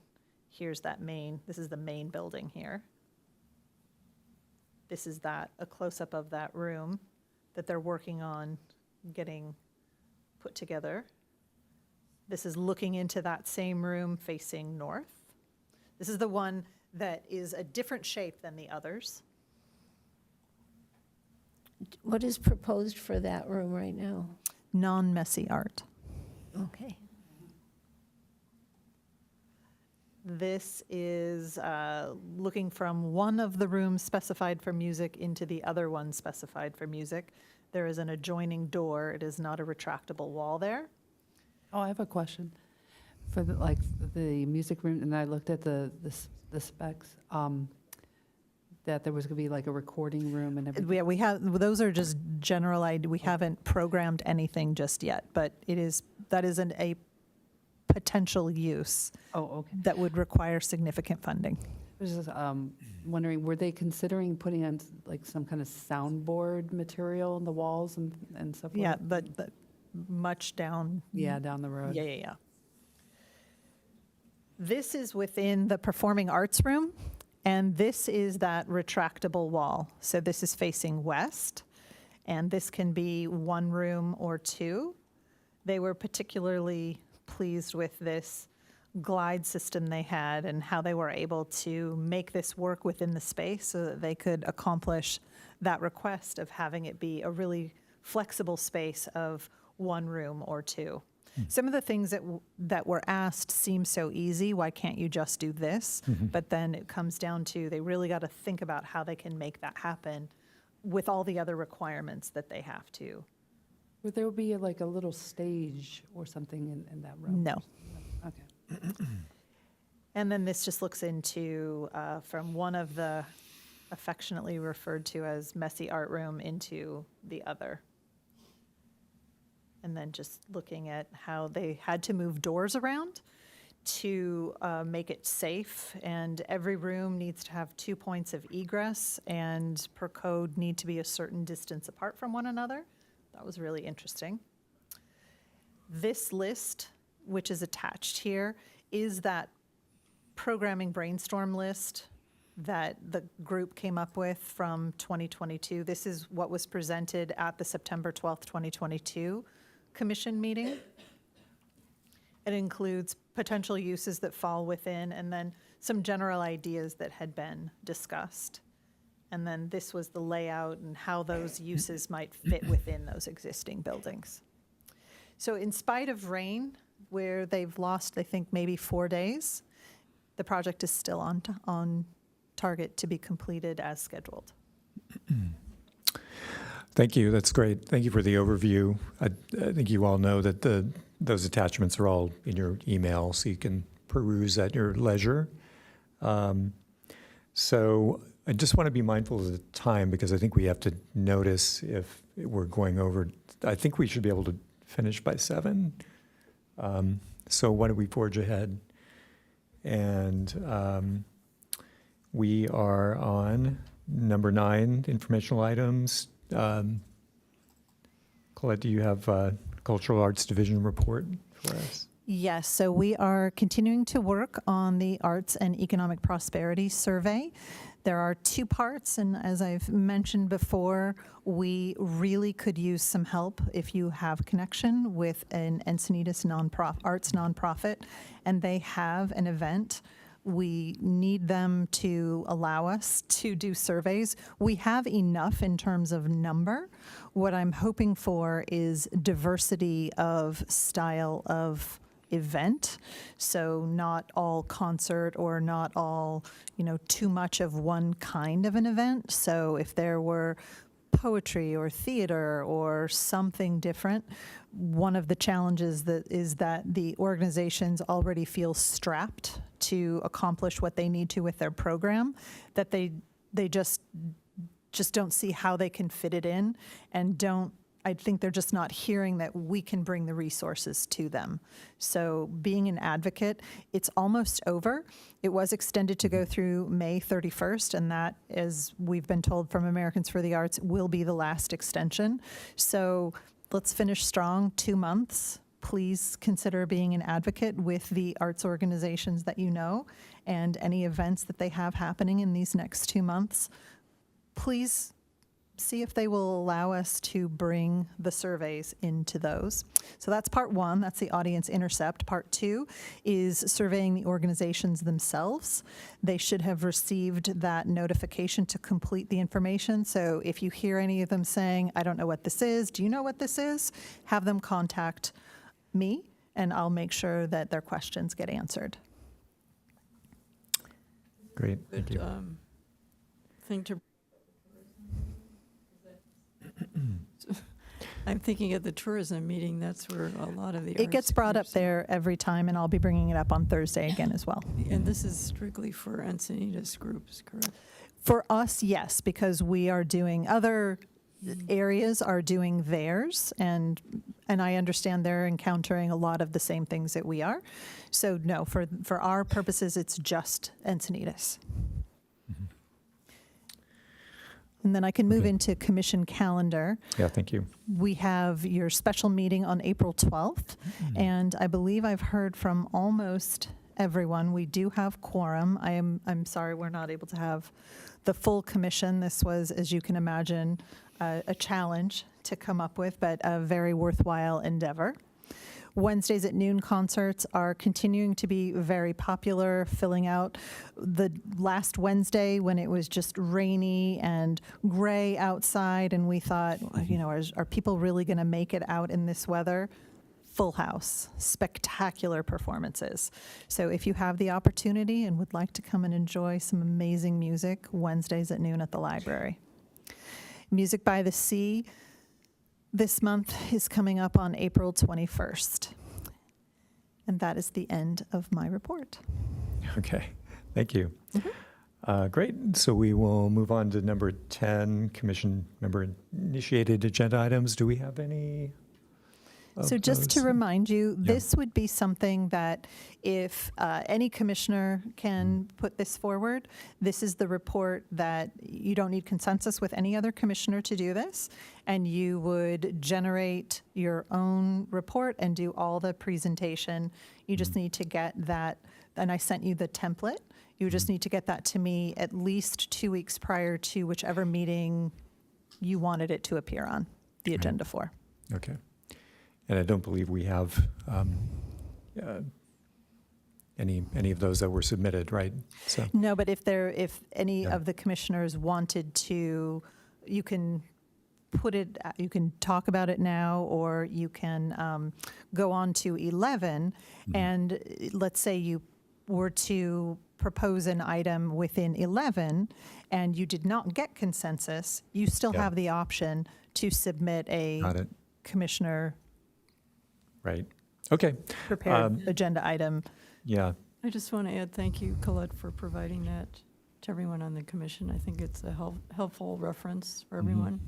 here's that this is the main building here. This is a close-up of that room that they're working on getting put together. This is looking into that same room facing north. This is the one that is a different shape than the others. What is proposed for that room right now? Non-messy art. Okay. This is looking from one of the rooms specified for music into the other one specified for music. There is an adjoining door. It is not a retractable wall there. Oh, I have a question. For the music room, and I looked at the specs, that there was going to be like a recording room and everything. Yeah, we have, those are just general idea. We haven't programmed anything just yet, but that is a potential use Oh, okay. that would require significant funding. I was just wondering, were they considering putting on like some kind of soundboard material on the walls and stuff like Yeah, that? but much down. Yeah, down the road. Yeah. This is within the performing arts room, and this is that retractable wall. So this is facing west, and this can be one room or two. They were particularly pleased with this glide system they had and how they were able to make this work within the space so that they could accomplish that request of having it be a really flexible space of one room or two. Some of the things that were asked seem so easy. Why can't you just do this? But then it comes down to they really got to think about how they can make that happen with all the other requirements that they have to. Would there be like a little stage or something in that room? No. Okay. And then this just looks into from one of the affectionately referred to as messy art room into the other. And then just looking at how they had to move doors around to make it safe. And every room needs to have 2 points of egress, and per code need to be a certain distance apart from one another. That was really interesting. This list, which is attached here, is that programming brainstorm list that the group came up with from 2022. This is what was presented at the September 12th, 2022 commission meeting. It includes potential uses that fall within, and then some general ideas that had been discussed. And then this was the layout and how those uses might fit within those existing buildings. So in spite of rain, where they've lost, I think, maybe 4 days, the project is still on target to be completed as scheduled. Thank you. That's great. Thank you for the overview. I think you all know that those attachments are all in your email, so you can peruse at your leisure. So I just want to be mindful of the time because I think we have to notice if we're going over. I think we should be able to finish by 7. So why don't we forge ahead? And we are on number 9, informational items. Colette, do you have a Cultural Arts Division report for us? Yes, so we are continuing to work on the Arts and Economic Prosperity Survey There are two parts, and as I've mentioned before, we really could use some help if you have a connection with an Encinitas arts nonprofit, and they have an event. We need them to allow us to do surveys. We have enough in terms of number. What I'm hoping for is diversity of style of event. So not all concert or not all, too much of one kind of an event. So if there were poetry or theater or something different, one of the challenges is that the organizations already feel strapped to accomplish what they need to with their program, that they just don't see how they can fit it in, and I think they're just not hearing that we can bring the resources to them. So being an advocate, it's almost over. It was extended to go through May 31st, and that, as we've been told from Americans for the Arts, will be the last extension. So let's finish strong, 2 months. Please consider being an advocate with the arts organizations that you know, and any events that they have happening in these next 2 months. Please see if they will allow us to bring the surveys into those. So that's part one, that's the audience intercept. Part two is surveying the organizations themselves. They should have received that notification to complete the information. So if you hear any of them saying, I don't know what this is, do you know what this is? Have them contact me, and I'll make sure that their questions get answered. Great, thank Good you. thing to. I'm thinking of the tourism meeting, that's where a lot of the It gets arts brought up groups- there every time, and I'll be bringing it up on Thursday again as well. And this is strictly for Encinitas groups, correct? For us, yes, because we are doing, other areas are doing theirs, and I understand they're encountering a lot of the same things that we are. So no, for our purposes, it's just Encinitas. And then I can move Okay. into commission calendar. Yeah, thank you. We have your special meeting on April 12th, and I believe I've heard from almost everyone. We do have quorum. I'm sorry we're not able to have the full commission. This was, as you can imagine, a challenge to come up with, but a very worthwhile endeavor. Wednesdays at noon concerts are continuing to be very popular, filling out. The last Wednesday when it was just rainy and gray outside, and we thought, are people really going to make it out in this weather? Full house, spectacular performances. So if you have the opportunity and would like to come and enjoy some amazing music, Wednesdays at noon at the library. Music by the Sea this month is coming up on April 21st. And that is the end of my report. Okay, thank you. Great, so we will move on to number 10, commission member initiated agenda items. Do we have any of So just to those? remind you, Yeah. this would be something that if any commissioner can put this forward, this is the report that you don't need consensus with any other commissioner to do this, and you would generate your own report and do all the presentation. You just need to get that, and I sent you the template. You just need to get that to me at least 2 weeks prior to whichever meeting you wanted it to appear on the Right. agenda for. Okay. And I don't believe we have any of those that were submitted, right? So, No, but if any Yeah. of the commissioners wanted to, you can you can talk about it now, or you can go on to 11, and let's say you were to propose an item within 11, and you did not get consensus, you still Yeah. have the option to submit a got it, commissioner right. Okay, prepared agenda item. yeah, I just want to add, thank you, Colette, for providing that to everyone on the commission. I think it's a helpful reference for everyone.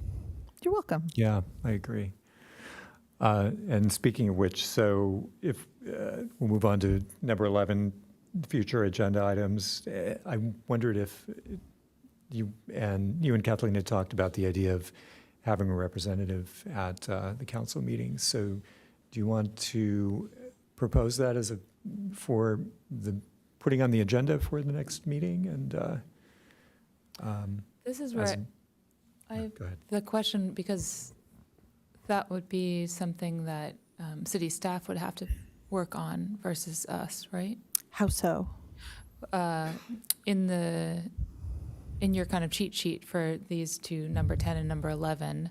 You're welcome. yeah, I agree. And speaking of which, so if we'll move on to number 11, future agenda items. I wondered if you and Kathleen had talked about the idea of having a representative at the council meetings. So do you want to propose that for the putting on the agenda for the next meeting? And This is as where I, go ahead. the question, because that would be something that city staff would have to work on versus us, right? How so? In your kind of cheat sheet for these two, number 10 and number 11,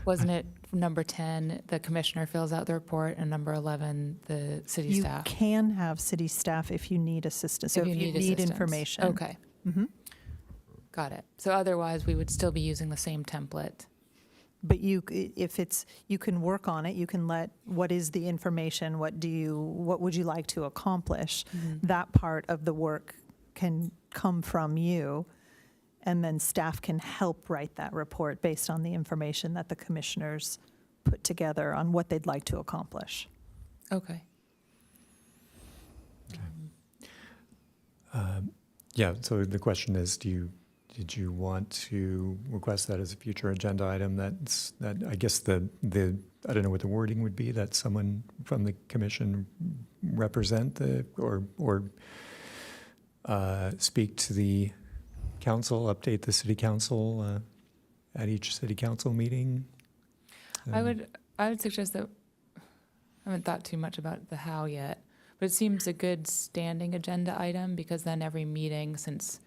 wasn't it number 10, the commissioner fills out the report, and number 11, the city You staff? can have city staff if you need assistance, so if you need assistance. information. Okay. Got it. So otherwise, we would still be using the same template. But you can work on it, you can what is the information, what would you like to accomplish? That part of the work can come from you, and then staff can help write that report based on the information that the commissioners put together on what they'd like to accomplish. Okay. Yeah, so the question is, did you want to request that as a future agenda item? That I guess the I don't know what the wording would be, that someone from the commission represent or speak to the council, update the city council at each city council meeting. I would suggest that, I haven't thought too much about the how yet, but it seems a good standing agenda item, because then every meeting, since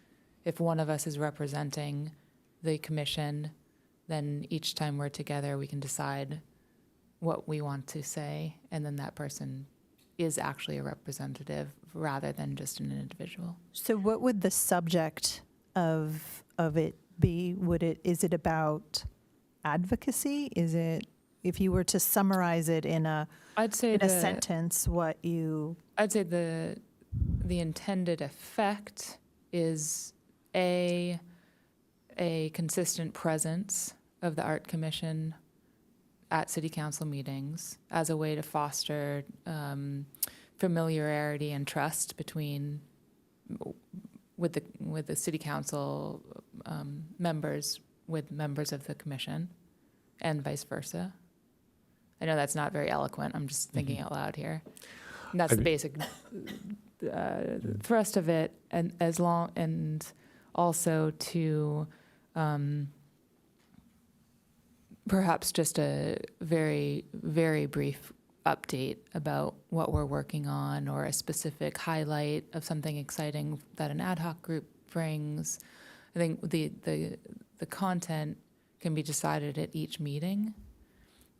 if one of us is representing the commission, then each time we're together, we can decide what we want to say, and then that person is actually a representative rather than just an individual. So what would the subject of it be? Is it about advocacy? Is it, if you were to summarize it in a sentence, I'd say the intended effect is a consistent presence of the Art Commission at city council meetings as a way to foster familiarity and trust with the city council members with members of the commission, and vice versa. I know that's not very eloquent. I'm just thinking out loud here. And that's the basic thrust of it, and also to perhaps just a very, very brief update about what we're working on, or a specific highlight of something exciting that an ad hoc group brings. I think the content can be decided at each meeting,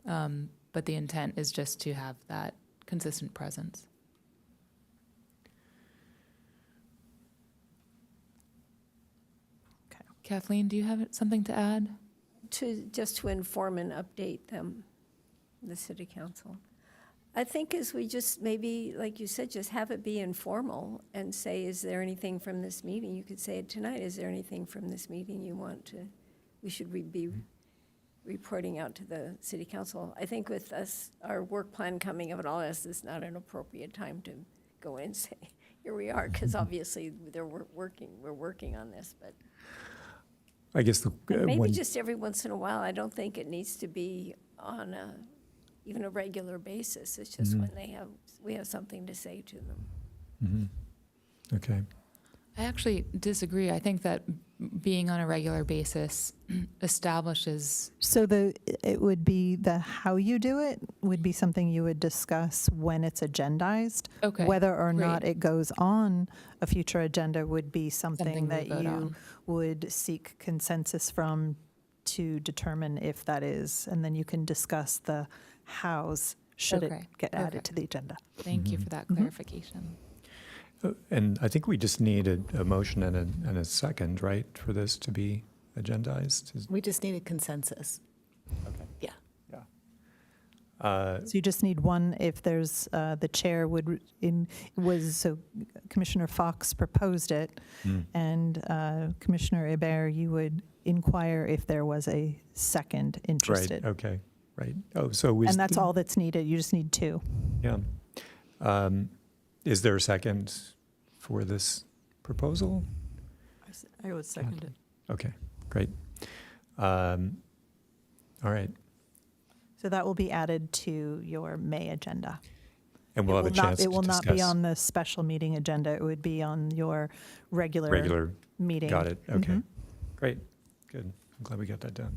but the intent is just to have that consistent presence. Okay. Kathleen, do you have something to add? Just to inform and update them, the city council. I think as we just maybe, like you said, just have it be informal and say, is there anything from this meeting? You could say it tonight, is there anything from this meeting we should be reporting out to the city council? I think with us, our work plan coming of it all, this is not an appropriate time to go in and say, here we are, because obviously we're working on this, but. I guess Maybe just every once in a while. I don't think it needs to be on even a regular basis. It's just when we have something to say to them. Okay. I actually disagree. I think that being on a regular basis establishes. So it would be how you do it would be something you would discuss when it's agendized. Okay, Whether or great. not it goes on a future agenda would be something we that vote you on. would seek consensus from to determine if that is, and then you can discuss the hows should it Okay, get added perfect. to the agenda. Thank you for that clarification. And I think we just need a motion and a second, right, for this to be agendized? We just need a consensus. Okay. Yeah. Yeah. So you just need one, if there's, the chair so Commissioner Fox proposed it, and Commissioner Hebert, you would inquire if there was a second Right, interested. okay, right. Oh, so And that's all that's needed, you just need two. Yeah. Is there a second for this proposal? I would second it. Okay, great. All right. So that will be added to your May agenda. And we'll have a It will not- chance to It will not be discuss. on the special meeting agenda. It would be on your regular Regular, meeting. got it, okay. Mhm. Great, good. I'm glad we got that done.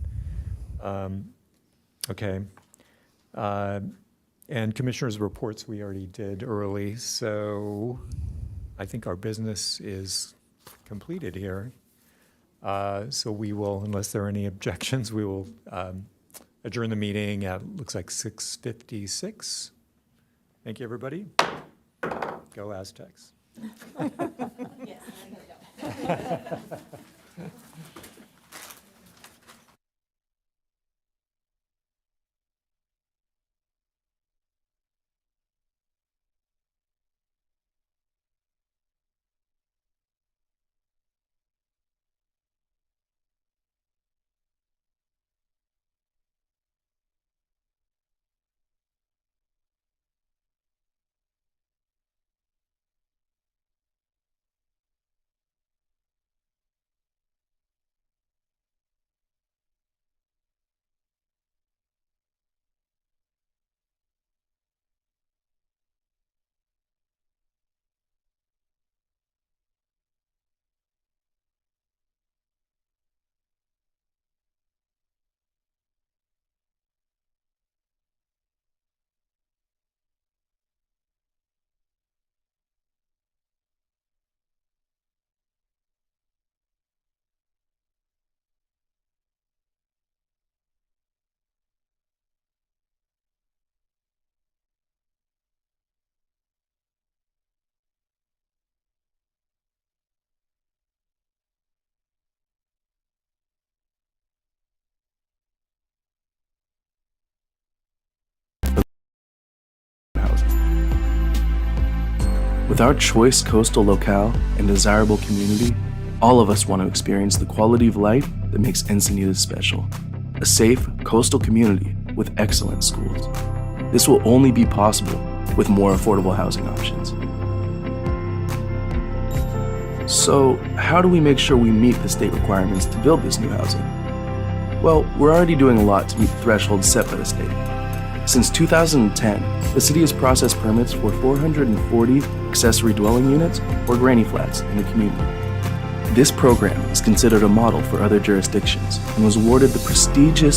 Okay. And commissioners' reports we already did early, so I think our business is completed here. So we will, unless there are any objections, we will adjourn the meeting at, looks like 6:56. Thank you, everybody. Go Aztecs. With our choice coastal locale and desirable community, all of us want to experience the quality of life that makes Encinitas special. A safe coastal community with excellent schools. This will only be possible with more affordable housing options. So, how do we make sure we meet the state requirements to build this new housing? Well, we're already doing a lot to meet the thresholds set by the state. Since 2010, the city has processed permits for 440 accessory dwelling units or granny flats in the community. This program is considered a model for other jurisdictions and was awarded the prestigious